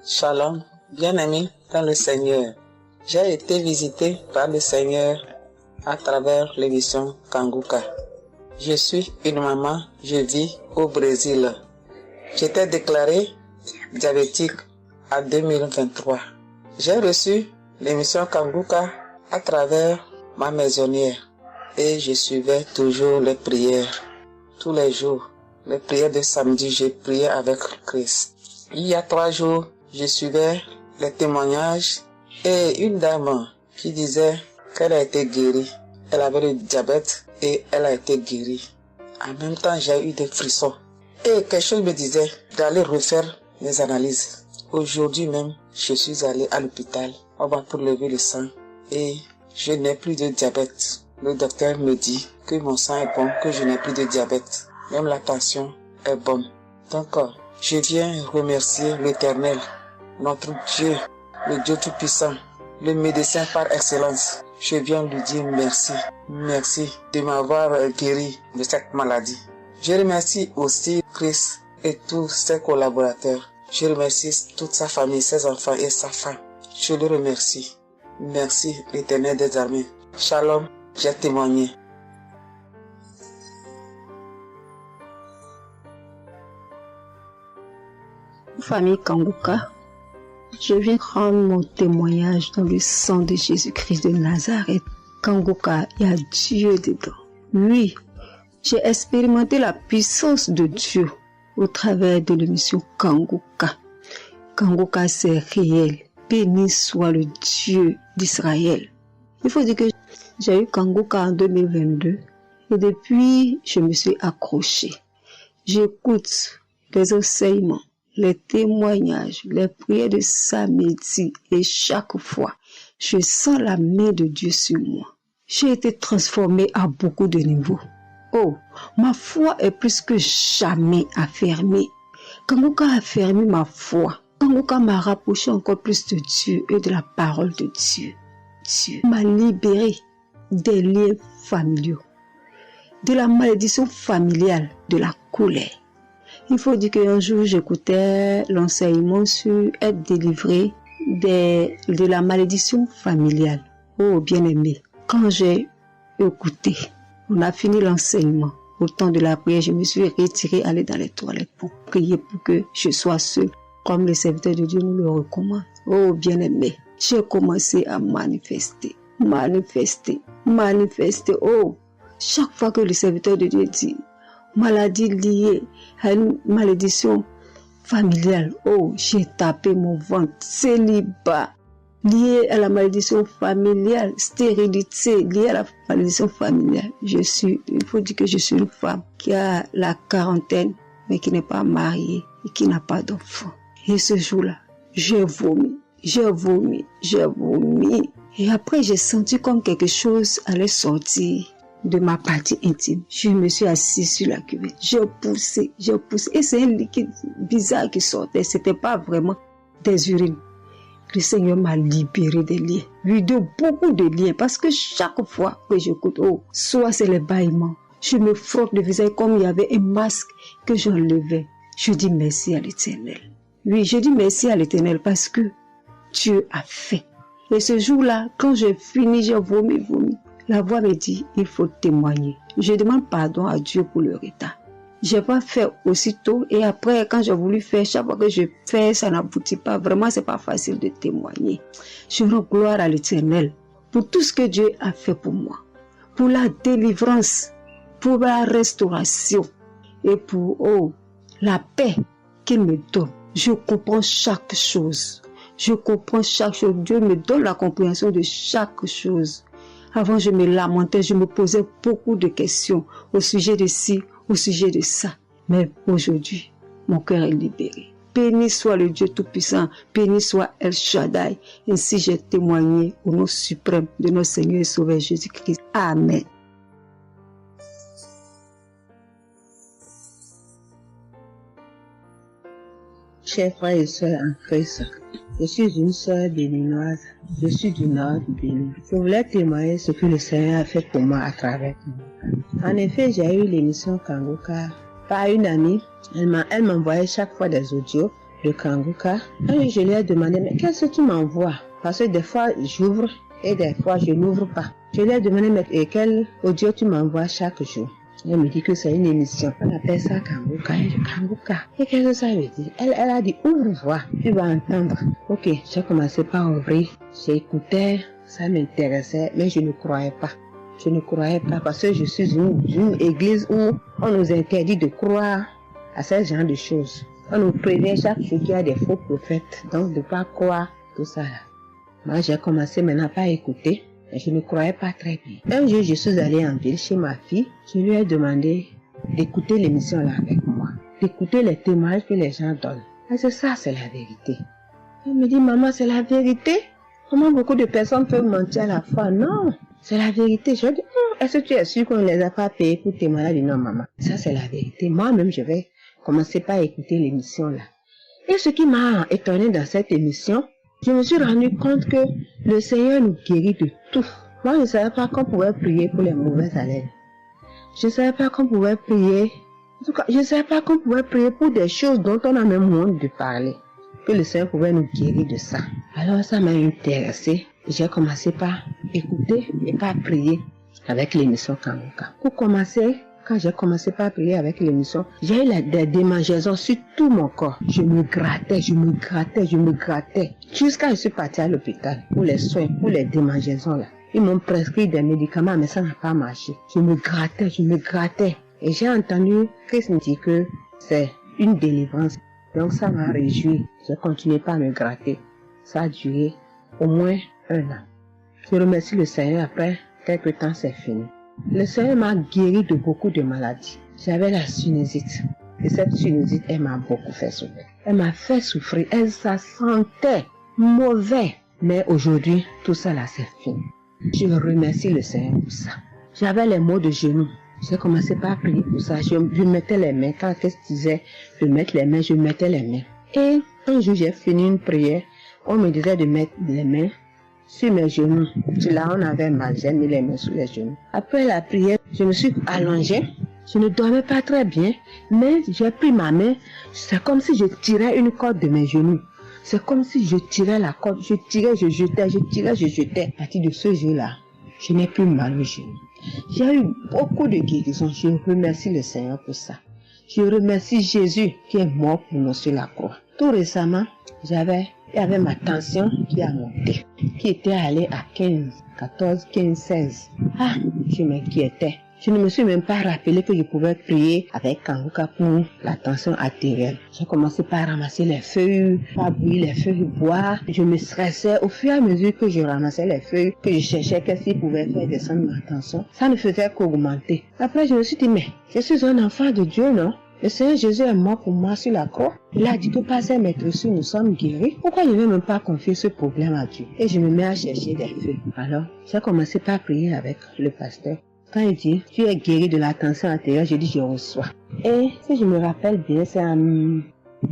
Shalom, bien-aimé dans le Seigneur. J'ai été visité par le Seigneur à travers l'émission Kanguka. Je suis une maman, je vis au Brésil. J'étais déclarée diabétique en 2023. J'ai reçu l'émission Kanguka à travers ma maisonnière et je suivais toujours les prières. Tous les jours, les prières de samedi, j'ai prié avec Christ. Il y a 3 jours, je suivais les témoignages et une dame qui disait qu'elle a été guérie. Elle avait le diabète et elle a été guérie. En même temps, j'ai eu des frissons. Et quelque chose me disait d'aller refaire mes analyses. Aujourd'hui même, je suis allé à l'hôpital. On va pour lever le sang et je n'ai plus de diabète. Le docteur me dit que mon sang est bon, que je n'ai plus de diabète. Même la tension est bonne. Donc, je viens remercier l'Éternel, notre Dieu, le Dieu Tout-Puissant, le médecin par excellence. Je viens lui dire merci. Merci de m'avoir guéri de cette maladie. Je remercie aussi Christ et tous ses collaborateurs. Je remercie toute sa famille, ses enfants et sa femme. Je le remercie. Merci l'Éternel des armées. Shalom, j'ai témoigné. Famille Kanguka, je viens rendre mon témoignage dans le sang de Jésus-Christ de Nazareth. Kanguka, il y a Dieu dedans. Oui, J'ai expérimenté la puissance de Dieu au travers de l'émission Kanguka. Kanguka, c'est réel. Béni soit le Dieu d'Israël. Il faut dire que j'ai eu Kanguka en 2022 et depuis, je me suis accrochée. J'écoute les enseignements, les témoignages, les prières de samedi et chaque fois, je sens la main de Dieu sur moi. J'ai été transformée à beaucoup de niveaux. Oh, ma foi est plus que jamais affermie. Kanguka a affermi ma foi. Kanguka m'a rapproché encore plus de Dieu et de la parole de Dieu. Dieu m'a libéré des liens familiaux, de la malédiction familiale, de la colère. Il faut dire qu'un jour, j'écoutais l'enseignement sur être délivré de la malédiction familiale. Oh, bien-aimé, quand j'ai écouté, on a fini l'enseignement. Au temps de la prière, je me suis retirée, aller dans les toilettes pour prier pour que je sois seule, comme le serviteur de Dieu nous le recommande. Oh, bien-aimé, j'ai commencé à manifester. Oh, chaque fois que le serviteur de Dieu dit maladie liée à une malédiction familiale, oh, j'ai tapé mon ventre. Célibat lié à la malédiction familiale, stérilité liée à la malédiction familiale. Il faut dire que je suis une femme qui a la quarantaine, mais qui n'est pas mariée et qui n'a pas d'enfant. Et ce jour-là, j'ai vomi. Et après, j'ai senti comme quelque chose allait sortir de ma partie intime. Je me suis assise sur la cuvette. J'ai poussé. Et c'est un liquide bizarre qui sortait. C'était pas vraiment des urines. Le Seigneur m'a libéré des liens. Oui, de beaucoup de liens. Parce que chaque fois que j'écoute, oh, soit c'est les bâillements. Je me frotte le visage comme il y avait un masque que j'enlevais. Je dis merci à l'Éternel. Oui, je dis merci à l'Éternel parce que Dieu a fait. Et ce jour-là, quand j'ai fini, j'ai vomi. La voix me dit, il faut témoigner. Je demande pardon à Dieu pour le retard. Je n'ai pas fait aussitôt et après, quand j'ai voulu faire, chaque fois que je fais, ça n'aboutit pas. Vraiment, c'est pas facile de témoigner. Je rends gloire à l'Éternel pour tout ce que Dieu a fait pour moi. Pour la délivrance, pour la restauration et pour, la paix qu'il me donne. Je comprends chaque chose. Dieu me donne la compréhension de chaque chose. Avant, je me lamentais, je me posais beaucoup de questions au sujet de ci, au sujet de ça. Mais aujourd'hui, mon cœur est libéré. Béni soit le Dieu Tout-Puissant, béni soit El Shaddai. Ainsi j'ai témoigné au nom suprême de notre Seigneur et Sauveur Jésus-Christ. Amen. Chers frères et sœurs en Christ, je suis une sœur béninoise. Je suis du nord du Bénin. Je voulais témoigner ce que le Seigneur a fait pour moi à travers Kanguka. En effet, j'ai eu l'émission Kanguka par une amie. Elle m'envoyait chaque fois des audios de Kanguka. Et je lui ai demandé, mais qu'est-ce que tu m'envoies? Parce que des fois, j'ouvre et des fois, je n'ouvre pas. Je lui ai demandé, mais quel audio tu m'envoies chaque jour? Elle me dit que c'est une émission. On appelle ça Kanguka. Kanguka. Et qu'est-ce que ça veut dire? Elle a dit, ouvre-toi, tu vas entendre. Ok, j'ai commencé par ouvrir. J'écoutais, ça m'intéressait, mais je ne croyais pas. Parce que je suis une église où on nous interdit de croire à ce genre de choses. On nous prévient chaque jour qu'il y a des faux prophètes, donc de ne pas croire tout ça là. Moi, j'ai commencé maintenant à écouter. Je ne croyais pas très bien. Un jour, je suis allée en ville chez ma fille. Je lui ai demandé d'écouter l'émission là avec moi. D'écouter les témoignages que les gens donnent. Et c'est ça, c'est la vérité. Elle me dit, maman, c'est la vérité? Comment beaucoup de personnes peuvent mentir à la fois? Non, c'est la vérité. Je dis, est-ce que tu es sûr qu'on ne les a pas payés pour témoigner? Elle dit, non, maman, ça c'est la vérité. Moi-même, je vais commencer par écouter l'émission là. Et ce qui m'a étonné dans cette émission, je me suis rendu compte que le Seigneur nous guérit de tout. Moi, je ne savais pas qu'on pouvait prier pour les mauvaises haleines. Je ne savais pas qu'on pouvait prier. En tout cas, je ne savais pas qu'on pouvait prier pour des choses dont on a même honte de parler. Que le Seigneur pouvait nous guérir de ça. Alors, ça m'a intéressé. J'ai commencé par écouter et par prier avec l'émission Kanguka. Pour commencer, quand j'ai commencé par prier avec l'émission, j'ai eu des démangeaisons sur tout mon corps. Je me grattais. Jusqu'à ce que je suis partie à l'hôpital pour les soins, pour les démangeaisons là. Ils m'ont prescrit des médicaments, mais ça n'a pas marché. Je me grattais. Et j'ai entendu Christ me dire que c'est une délivrance. Donc ça m'a réjoui. Je continuais pas à me gratter. Ça a duré au moins 1 an. Je remercie le Seigneur, après quelques temps c'est fini. Le Seigneur m'a guéri de beaucoup de maladies. J'avais la sinusite. Et cette sinusite, elle m'a beaucoup fait souffrir. Elle m'a fait souffrir. Elle, ça sentait mauvais. Mais aujourd'hui, tout ça là, c'est fini. Je remercie le Seigneur pour ça. J'avais les maux de genoux. J'ai commencé par prier pour ça. Je mettais les mains. Quand Christ disait de mettre les mains, je mettais les mains. Et un jour, j'ai fini une prière. On me disait de mettre les mains sur mes genoux. Là, on avait mal. J'ai mis les mains sur les genoux. Après la prière, je me suis allongée. Je ne dormais pas très bien, mais j'ai pris ma main. C'est comme si je tirais une corde de mes genoux. C'est comme si je tirais la corde. Je tirais, je jetais, je tirais, je jetais. À partir de ce jour-là, je n'ai plus mal aux genoux. J'ai eu beaucoup de guérisons. Je remercie le Seigneur pour ça. Je remercie Jésus qui est mort pour nous sur la croix. Tout récemment, il y avait ma tension qui a monté, qui était allée à 15, 14, 15, 16. Ah, je m'inquiétais. Je ne me suis même pas rappelé que je pouvais prier avec Kanguka pour la tension artérielle. J'ai commencé par ramasser les feuilles, par bouillir les feuilles bois. Je me stressais au fur et à mesure que je ramassais les feuilles, que je cherchais qu'est-ce qui pouvait faire descendre ma tension. Ça ne faisait qu'augmenter. Après, je me suis dit, mais je suis un enfant de Dieu, non? Le Seigneur Jésus est mort pour moi sur la croix. Il a dit que par ses maîtresses, nous sommes guéris. Pourquoi je ne vais même pas confier ce problème à Dieu? Et je me mets à chercher des feuilles. Alors, j'ai commencé par prier avec le pasteur. Quand il dit, tu es guéri de la tension artérielle, je dis, je reçois. Et si je me rappelle bien, c'est en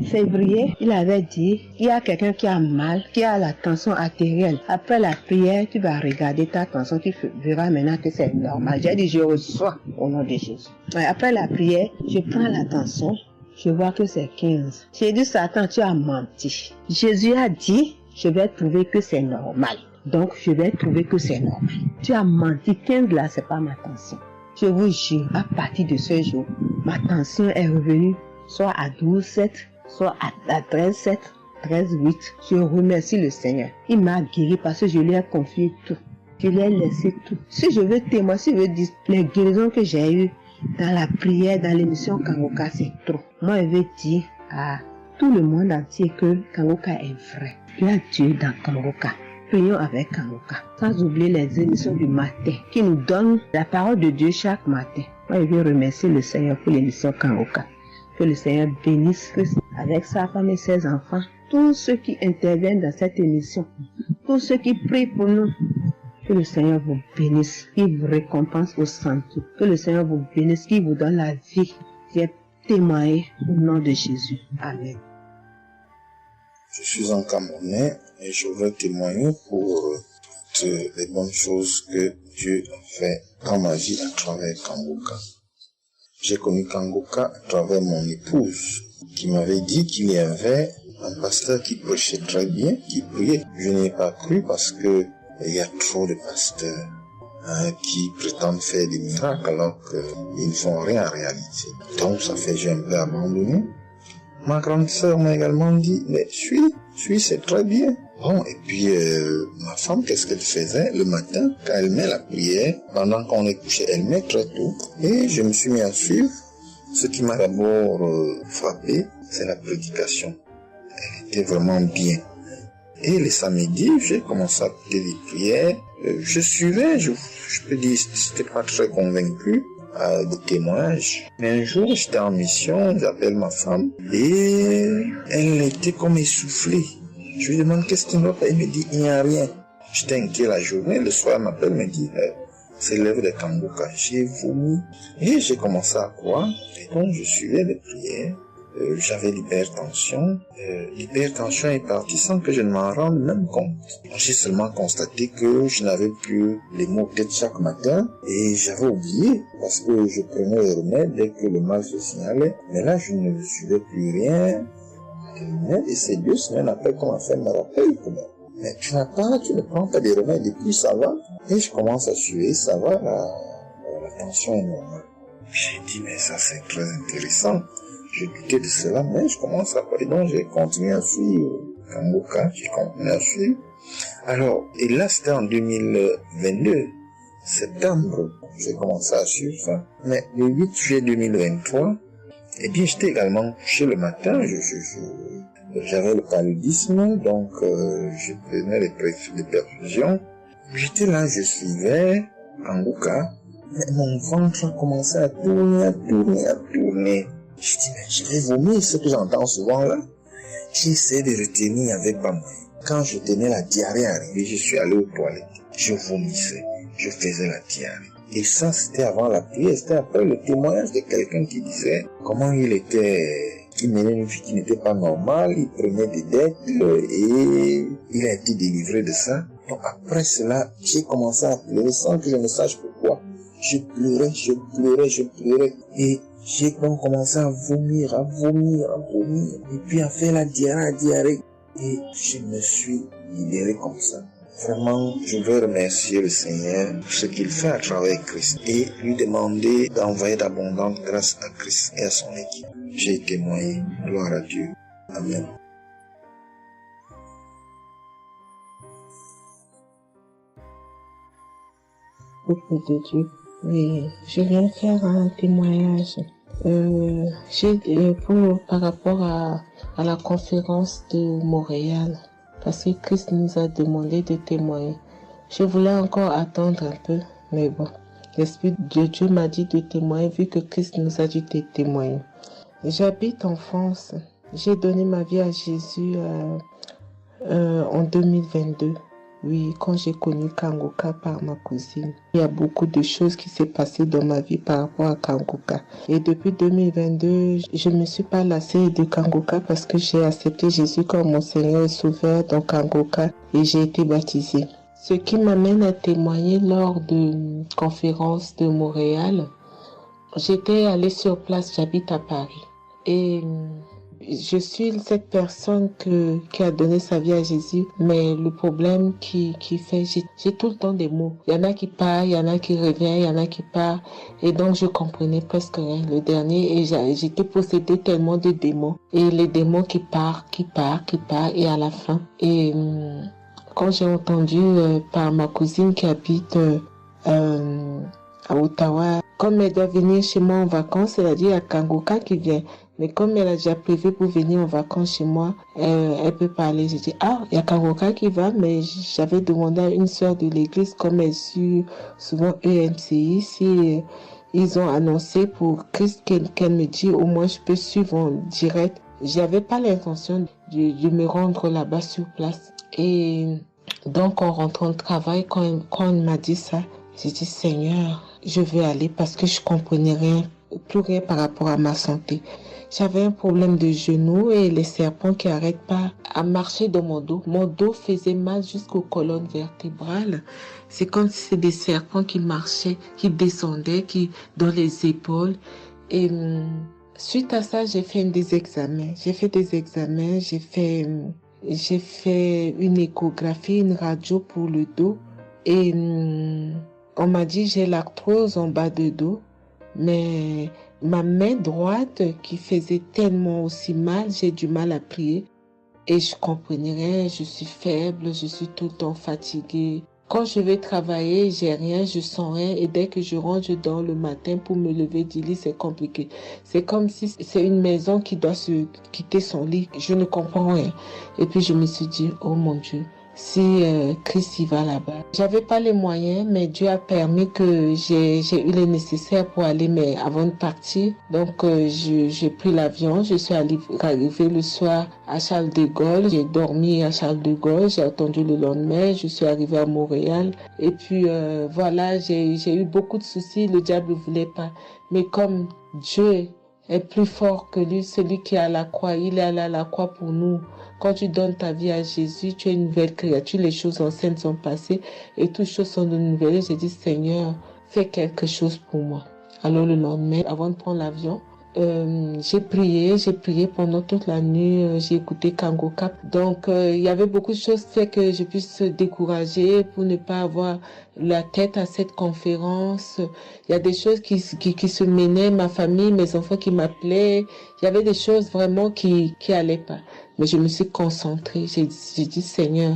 février, il avait dit, il y a quelqu'un qui a mal, qui a la tension artérielle. Après la prière, tu vas regarder ta tension, tu verras maintenant que c'est normal. J'ai dit, je reçois au nom de Jésus. Et après la prière, je prends la tension, je vois que c'est 15. J'ai dit, Satan, tu as menti. Jésus a dit, je vais trouver que c'est normal. Donc, je vais trouver que c'est normal. Tu as menti, 15 là, c'est pas ma tension. Je vous jure, à partir de ce jour, ma tension est revenue soit à 12,7, soit à 13,7, 13,8. Je remercie le Seigneur. Il m'a guéri parce que je lui ai confié tout. Je lui ai laissé tout. Si je veux témoigner, si je veux dire les guérisons que j'ai eues dans la prière, dans l'émission Kanguka, c'est trop. Moi, je veux dire à tout le monde entier que Kanguka est vrai. Il y a Dieu dans Kanguka. Prions avec Kanguka. Sans oublier les émissions du matin qui nous donnent la parole de Dieu chaque matin. Moi, je veux remercier le Seigneur pour l'émission Kanguka. Que le Seigneur bénisse Christ avec sa femme et ses enfants. Tous ceux qui interviennent dans cette émission. Tous ceux qui prient pour nous. Que le Seigneur vous bénisse. Qu'il vous récompense au centre. Que le Seigneur vous bénisse. Qu'il vous donne la vie. J'ai témoigné au nom de Jésus. Amen. Je suis un Camerounais et je veux témoigner pour toutes les bonnes choses que Dieu a fait dans ma vie à travers Kanguka. J'ai connu Kanguka à travers mon épouse qui m'avait dit qu'il y avait un pasteur qui prêchait très bien, qui priait. Je n'y ai pas cru parce que il y a trop de pasteurs qui prétendent faire des miracles alors qu'ils ne font rien en réalité. Donc ça fait que j'ai un peu abandonné. Ma grande sœur m'a également dit, mais suis, c'est très bien. Bon, et puis ma femme, qu'est-ce qu'elle faisait le matin quand elle met la prière, pendant qu'on est couché, elle met très tôt. Et je me suis mis à suivre. Ce qui m'a d'abord frappé, c'est la prédication. Elle était vraiment bien. Et les samedis, j'ai commencé à écouter les prières. Je suivais, je peux dire, c'était pas très convaincu de témoignages. Mais un jour, j'étais en mission, j'appelle ma femme, et elle était comme essoufflée. Je lui demande qu'est-ce qui ne va pas, elle me dit, il n'y a rien. J'étais inquiet la journée, le soir, elle m'appelle, me dit, c'est l'œuvre de Kanguka. J'ai vomi, et j'ai commencé à croire, et donc je suivais les prières. J'avais l'hypertension. L'hypertension est partie sans que je ne m'en rende même compte. J'ai seulement constaté que je n'avais plus les maux de tête chaque matin et j'avais oublié parce que je prenais les remèdes dès que le mal se signalait. Mais là, je ne suivais plus rien. Et c'est 2 semaines après qu'on m'a fait me rappelle que mais tu ne prends pas des remèdes et puis ça va. Et je commence à suivre, ça va, la tension est normale. J'ai dit, mais ça c'est très intéressant. Je doutais de cela, mais je commence à parler. Donc, j'ai continué à suivre Kanguka, j'ai continué à suivre. Alors, et là, c'était en 2022. septembre, j'ai commencé à suivre ça. Mais le 8 juillet 2023, eh bien, j'étais également couché le matin. J'avais le paludisme, donc je prenais les perfusions. J'étais là, je suivais Kanguka, mais mon ventre a commencé à tourner. Je dis, mais je vais vomir, ce que j'entends souvent là. J'ai essayé de retenir avec pas moyen. Quand je tenais la diarrhée arrivée, je suis allé aux toilettes. Je vomissais, je faisais la diarrhée. Et ça, c'était avant la prière, c'était après le témoignage de quelqu'un qui disait comment il menait une vie qui n'était pas normale, il prenait des dettes et il a été délivré de ça. Donc après cela, j'ai commencé à pleurer sans que je ne sache pourquoi. Je pleurais et j'ai donc commencé à vomir et puis à faire la diarrhée. Et je me suis libéré comme ça. Vraiment, je veux remercier le Seigneur pour ce qu'il fait à travers Christ et lui demander d'envoyer d'abondantes grâces à Christ et à son équipe. J'ai témoigné. Gloire à Dieu. Amen. Peuple de Dieu, oui, je viens faire un témoignage par rapport à la conférence de Montréal, parce que Christ nous a demandé de témoigner. Je voulais encore attendre un peu, mais bon, l'Esprit de Dieu m'a dit de témoigner vu que Christ nous a dit de témoigner. J'habite en France. J'ai donné ma vie à Jésus en 2022. Oui, quand j'ai connu Kanguka par ma cousine. Il y a beaucoup de choses qui s'est passées dans ma vie par rapport à Kanguka. Et depuis 2022, je ne me suis pas lassée de Kanguka parce que j'ai accepté Jésus comme mon Seigneur et Sauveur dans Kanguka et j'ai été baptisée. Ce qui m'amène à témoigner lors de conférence de Montréal, j'étais allée sur place, j'habite à Paris. Et je suis cette personne qui a donné sa vie à Jésus, mais le problème qui fait, j'ai tout le temps des mots. Il y en a qui partent, il y en a qui reviennent, il y en a qui partent. Et donc, je comprenais presque rien. Le dernier, et j'étais possédée tellement de démons. Et les démons qui partent, et à la fin. Et quand j'ai entendu par ma cousine qui habite à Ottawa, comme elle doit venir chez moi en vacances, elle a dit il y a Kanguka qui vient. Mais comme elle a déjà prévu pour venir en vacances chez moi, elle peut parler. J'ai dit, il y a Kanguka qui va, mais j'avais demandé à une sœur de l'église, comme elle suit souvent EMCI, si ils ont annoncé pour Christ qu'elle me dit, au moins je peux suivre en direct. J'avais pas l'intention de me rendre là-bas sur place. Et donc, en rentrant de travail, quand elle m'a dit ça, j'ai dit, Seigneur, je veux aller parce que je comprenais plus rien par rapport à ma santé. J'avais un problème de genou et les serpents qui n'arrêtent pas à marcher dans mon dos. Mon dos faisait mal jusqu'aux colonnes vertébrales. C'est comme si c'était des serpents qui marchaient, qui descendaient, dans les épaules. Et suite à ça, j'ai fait des examens. J'ai fait une échographie, une radio pour le dos. Et on m'a dit j'ai l'arthrose en bas de dos. Mais ma main droite qui faisait tellement aussi mal, j'ai du mal à plier. Et je comprenais rien, je suis faible, je suis tout le temps fatiguée. Quand je vais travailler, j'ai rien, je sens rien. Et dès que je rentre, je dors le matin pour me lever du lit, c'est compliqué. C'est comme si c'est une maison qui doit se quitter son lit. Je ne comprends rien. Et puis je me suis dit, oh mon Dieu, si Christ y va là-bas. J'avais pas les moyens, mais Dieu a permis que j'ai eu les nécessaires pour aller, mais avant de partir. Donc j'ai pris l'avion, je suis arrivée le soir à Charles de Gaulle, j'ai dormi à Charles de Gaulle, j'ai attendu le lendemain, je suis arrivée à Montréal. Et puis voilà, j'ai eu beaucoup de soucis, le diable ne voulait pas. Mais comme Dieu est plus fort que lui, celui qui est à la croix, il est allé à la croix pour nous. Quand tu donnes ta vie à Jésus, tu es une nouvelle créature, les choses anciennes sont passées et toutes choses sont de nouvelles. J'ai dit, Seigneur, fais quelque chose pour moi. Alors le lendemain, avant de prendre l'avion, j'ai prié pendant toute la nuit, j'ai écouté Kanguka. Donc il y avait beaucoup de choses qui fait que je puisse se décourager pour ne pas avoir la tête à cette conférence. Il y a des choses qui se menaient, ma famille, mes enfants qui m'appelaient. Il y avait des choses vraiment qui allaient pas. Mais je me suis concentrée. J'ai dit, Seigneur,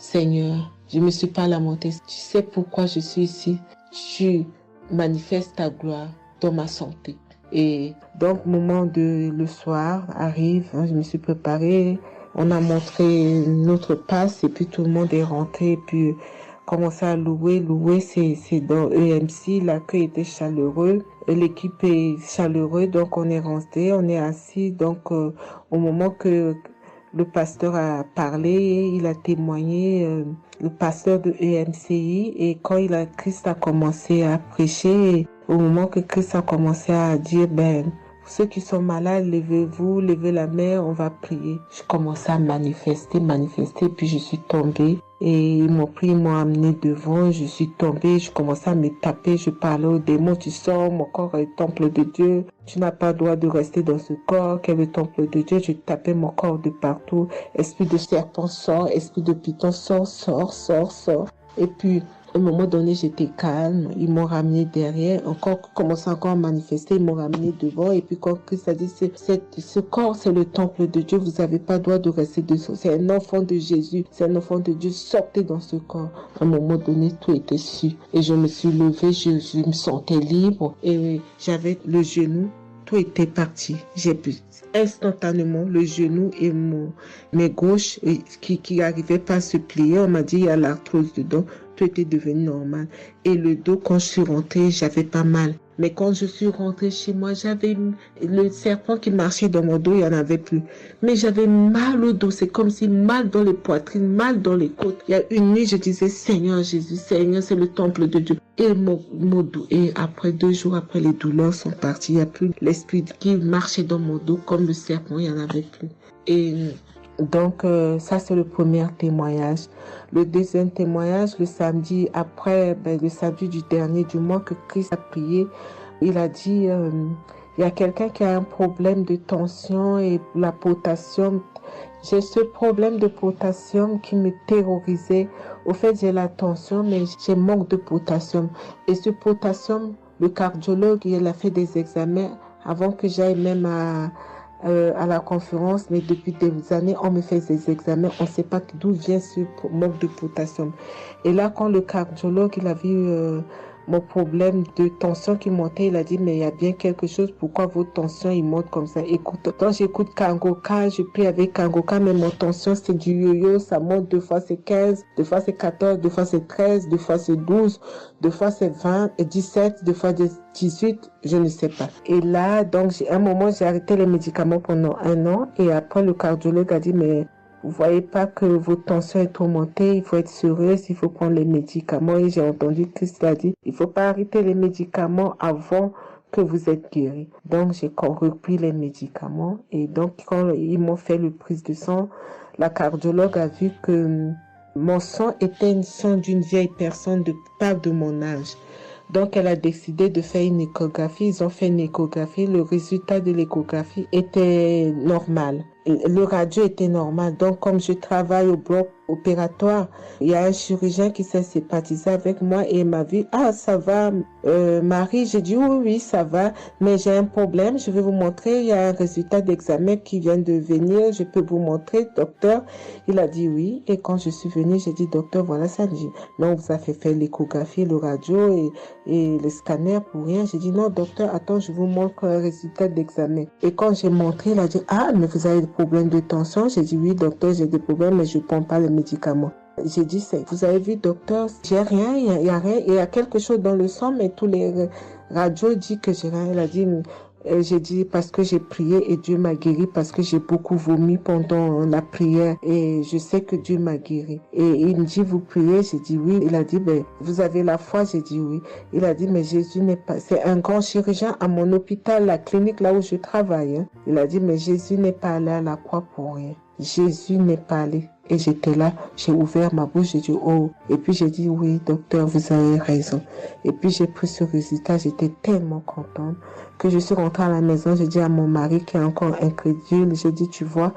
je me suis pas lamentée. Tu sais pourquoi je suis ici. tu manifestes ta gloire dans ma santé. Et donc, le soir arrive, je me suis préparée, on a montré notre passe et puis tout le monde est rentré et puis commencé à louer. Louer, c'est dans EMC, l'accueil était chaleureux, l'équipe est chaleureuse, donc on est rentré, on est assis, donc au moment que le pasteur a parlé, il a témoigné, le pasteur de EMCI, et quand Christ a commencé à prêcher, au moment que Christ a commencé à dire, ceux qui sont malades, levez-vous, levez la main, on va prier. Je commençais à manifester, puis je suis tombée. Et ils m'ont pris, ils m'ont amené devant, je suis tombée, je commençais à me taper, je parlais aux démons, tu sors, mon corps est le temple de Dieu, tu n'as pas le droit de rester dans ce corps, quel est le temple de Dieu, je tapais mon corps de partout, esprit de serpent sort, esprit de python sort. Et puis, à un moment donné, j'étais calme, ils m'ont ramené derrière, commençant encore à manifester, ils m'ont ramené devant, et puis quand Christ a dit, ce corps, c'est le temple de Dieu, vous n'avez pas le droit de rester dessous, c'est un enfant de Jésus, c'est un enfant de Dieu, sortez dans ce corps. À un moment donné, tout était su, et je me suis levée, je me sentais libre, et j'avais le genou, tout était parti, j'ai pu instantanément le genou et mes gauches qui n'arrivaient pas à se plier, on m'a dit, il y a l'arthrose dedans, tout était devenu normal. Et le dos, quand je suis rentrée, j'avais pas mal. Mais quand je suis rentrée chez moi, j'avais le serpent qui marchait dans mon dos, il n'y en avait plus. Mais j'avais mal au dos, c'est comme si mal dans les poitrines, mal dans les côtes. Il y a une nuit, je disais, Seigneur Jésus, Seigneur, c'est le temple de Dieu. Et mon dos, et après 2 jours après, les douleurs sont parties. Il n'y a plus l'esprit qui marchait dans mon dos comme le serpent, il n'y en avait plus. Et donc, ça, c'est le premier témoignage. Le deuxième témoignage, le samedi après, le samedi du dernier du mois que Christ a prié, il a dit, il y a quelqu'un qui a un problème de tension et la potassium. J'ai ce problème de potassium qui me terrorisait. Au fait, j'ai la tension, mais j'ai manque de potassium. Et ce potassium, le cardiologue, il a fait des examens avant que j'aille même à la conférence, mais depuis des années, on me fait des examens, on ne sait pas d'où vient ce manque de potassium. Et là, quand le cardiologue, il a vu mon problème de tension qui montait, il a dit, mais il y a bien quelque chose, pourquoi votre tension, il monte comme ça? Écoute, quand j'écoute Kangoka, je prie avec Kangoka, mais mon tension, c'est du yo-yo, ça monte, 2 fois c'est 15, 2 fois c'est 14, 2 fois c'est 13, 2 fois c'est 12, 2 fois c'est 20, et 17, 2 fois 18, je ne sais pas. Et là, donc, à un moment, j'ai arrêté les médicaments pendant 1 an, et après, le cardiologue a dit, mais vous voyez pas que votre tension est trop montée, il faut être sérieuse, il faut prendre les médicaments. Et j'ai entendu Christ a dit, il faut pas arrêter les médicaments avant que vous êtes guéri. Donc, j'ai repris les médicaments. Et donc, quand ils m'ont fait le prise de sang, la cardiologue a vu que mon sang était un sang d'une vieille personne, pas de mon âge. Donc, elle a décidé de faire une échographie. Ils ont fait une échographie. Le résultat de l'échographie était normal. Le radio était normal. Donc, comme je travaille au bloc opératoire, il y a un chirurgien qui s'est sympathisé avec moi et il m'a dit, ah, ça va, Marie? J'ai dit, oui, ça va, mais j'ai un problème. Je vais vous montrer. Il y a un résultat d'examen qui vient de venir. Je peux vous montrer, docteur? Il a dit oui. Et quand je suis venue, j'ai dit, docteur, voilà ça. Dit, non, on vous a fait faire l'échographie, le radio et le scanner pour rien. J'ai dit, non, docteur, attends, je vous montre un résultat d'examen. Et quand j'ai montré, il a dit, ah, mais vous avez des problèmes de tension? J'ai dit, oui, docteur, j'ai des problèmes, mais je ne prends pas les médicaments. J'ai dit, vous avez vu, docteur, j'ai rien, il y a rien, il y a quelque chose dans le sang, mais tous les radios disent que j'ai rien. Il a dit, j'ai dit, parce que j'ai prié et Dieu m'a guéri, parce que j'ai beaucoup vomi pendant la prière et je sais que Dieu m'a guéri. Et il me dit, vous priez? J'ai dit oui. Il a dit, vous avez la foi? J'ai dit oui. Il a dit, mais Jésus n'est pas, c'est un grand chirurgien à mon hôpital, la clinique là où je travaille. Hein. Il a dit, mais Jésus n'est pas allé à la croix pour rien. Jésus n'est pas allé. Et j'étais là, j'ai ouvert ma bouche, j'ai dit oh. Et puis j'ai dit oui, docteur, vous avez raison. Et puis j'ai pris ce résultat, j'étais tellement contente que je suis rentrée à la maison, j'ai dit à mon mari qui est encore incrédule, j'ai dit tu vois.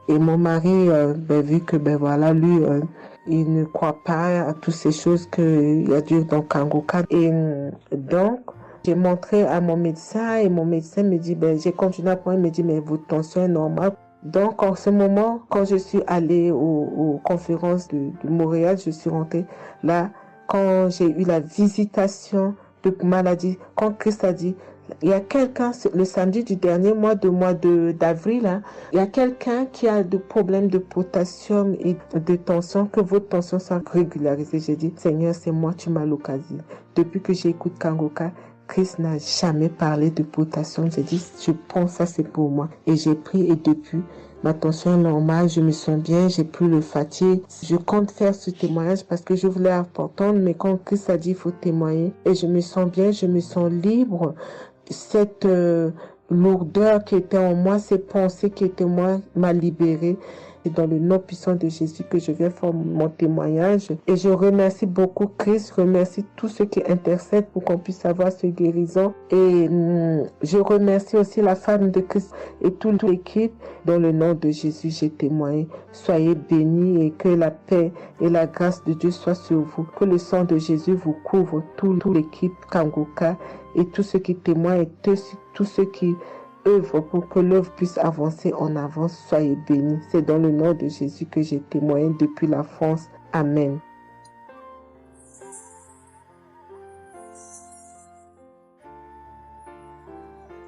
Et mon mari, vu que voilà, lui, il ne croit pas à toutes ces choses qu'il y a Dieu dans Kangoka. Et donc, j'ai montré à mon médecin et mon médecin me dit, j'ai continué à prendre, il me dit, mais votre tension est normale. Donc, en ce moment, quand je suis allée aux conférences de Montréal, je suis rentrée là, quand j'ai eu la visitation de maladie, quand Christ a dit, il y a quelqu'un, le samedi du dernier mois d'avril, hein, il y a quelqu'un qui a des problèmes de potassium et de tension, que votre tension soit régularisée. J'ai dit, Seigneur, c'est moi, tu m'as localisé. Depuis que j'écoute Kangoka, Christ n'a jamais parlé de potassium. J'ai dit, je pense ça c'est pour moi. Et j'ai pris et depuis, ma tension est normale, je me sens bien, j'ai plus le fatigue. Je compte faire ce témoignage parce que je voulais apporter, mais quand Christ a dit, il faut témoigner. Et je me sens bien, je me sens libre. Cette lourdeur qui était en moi, ces pensées qui étaient en moi, m'a libérée. C'est dans le nom puissant de Jésus que je viens faire mon témoignage. Et je remercie beaucoup Christ, je remercie tous ceux qui intercèdent pour qu'on puisse avoir ce guérison. Et je remercie aussi la femme de Christ et toute l'équipe. Dans le nom de Jésus, j'ai témoigné. Soyez bénis et que la paix et la grâce de Dieu soient sur vous. Que le sang de Jésus vous couvre, toute l'équipe Kangoka et tous ceux qui témoignent et tous ceux qui œuvre pour que l'œuvre puisse avancer en avant. Soyez bénis. C'est dans le nom de Jésus que j'ai témoigné depuis la France. Amen.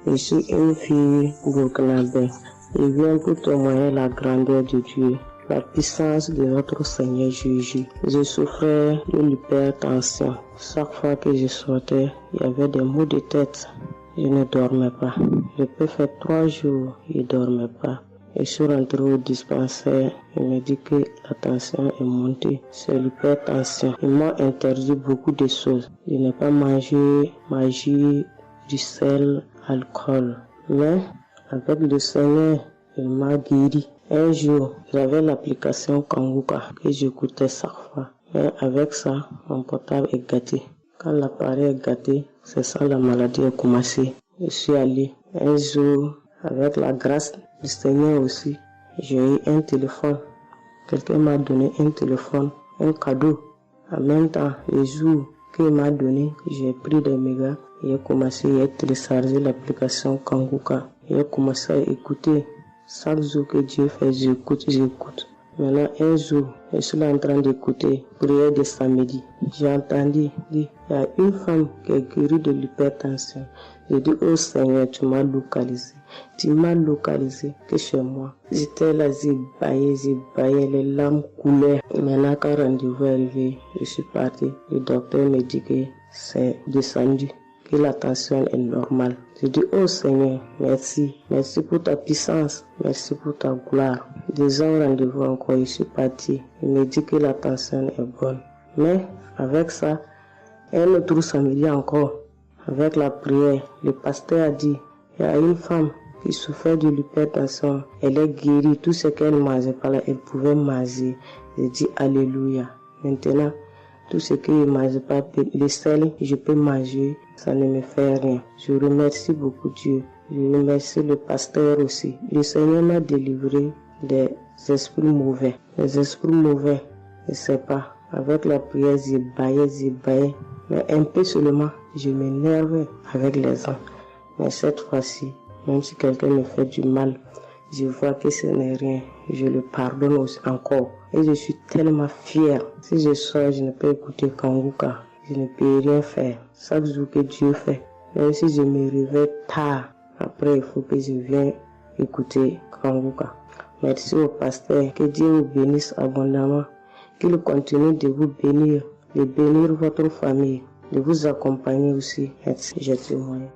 Je suis une fille burkinabé. Je viens pour témoigner la grandeur de Dieu, la puissance de notre Seigneur Jésus. Je souffrais de l'hypertension. Chaque fois que je sortais, il y avait des maux de tête. Je ne dormais pas. Je peux faire 3 jours, je ne dormais pas. Et je suis rentré au dispensaire. Il me dit que la tension est montée. C'est l'hypertension. Ils m'ont interdit beaucoup de choses. Je n'ai pas mangé, du sel, alcool. Mais avec le Seigneur, il m'a guéri. Un jour, j'avais l'application Kangoka que j'écoutais chaque fois. Mais avec ça, mon portable est gâté. Quand l'appareil est gâté, c'est ça la maladie a commencé. Je suis allé un jour, avec la grâce du Seigneur aussi, j'ai eu un téléphone. Quelqu'un m'a donné un téléphone, un cadeau. En même temps, le jour qu'il m'a donné, j'ai pris des mégas et j'ai commencé à télécharger l'application Kangoka. J'ai commencé à écouter. Chaque jour que Dieu fait, j'écoute. Maintenant, un jour, je suis en train d'écouter prière de samedi. J'ai entendu dire, il y a une femme qui est guérie de l'hypertension. J'ai dit, oh Seigneur, tu m'as localisé. Tu m'as localisé que chez moi. J'étais là, j'ai baillé, les larmes coulaient. Maintenant, quand le rendez-vous est arrivé, je suis parti. Le docteur me dit que c'est descendu, que la tension est normale. Je dis, oh Seigneur, merci. Merci pour ta puissance. Merci pour ta gloire. 2 ans rendez-vous encore, je suis parti. Il me dit que la tension est bonne. Mais avec ça, un autre samedi encore, avec la prière, le pasteur a dit, il y a une femme qui souffrait de l'hypertension. Elle est guérie. Tout ce qu'elle ne mangeait pas là, elle pouvait manger. J'ai dit, alléluia. Maintenant, tout ce que je ne mange pas, le sel, je peux manger, ça ne me fait rien. Je remercie beaucoup Dieu. Je remercie le pasteur aussi. Le Seigneur m'a délivré des esprits mauvais. Les esprits mauvais, je ne sais pas. Avec la prière, j'ai baillé. Mais un peu seulement, je m'énerve avec les gens. Mais cette fois-ci, même si quelqu'un me fait du mal, je vois que ce n'est rien. Je le pardonne aussi encore. Et je suis tellement fière. Si je sors, je ne peux écouter Kangoka. Je ne peux rien faire. Chaque jour que Dieu fait. Même si je me réveille tard, après il faut que je vienne écouter Kangoka. Merci au pasteur. Que Dieu vous bénisse abondamment. Qu'il continue de vous bénir, de bénir votre famille, de vous accompagner aussi. Merci. Je témoigne.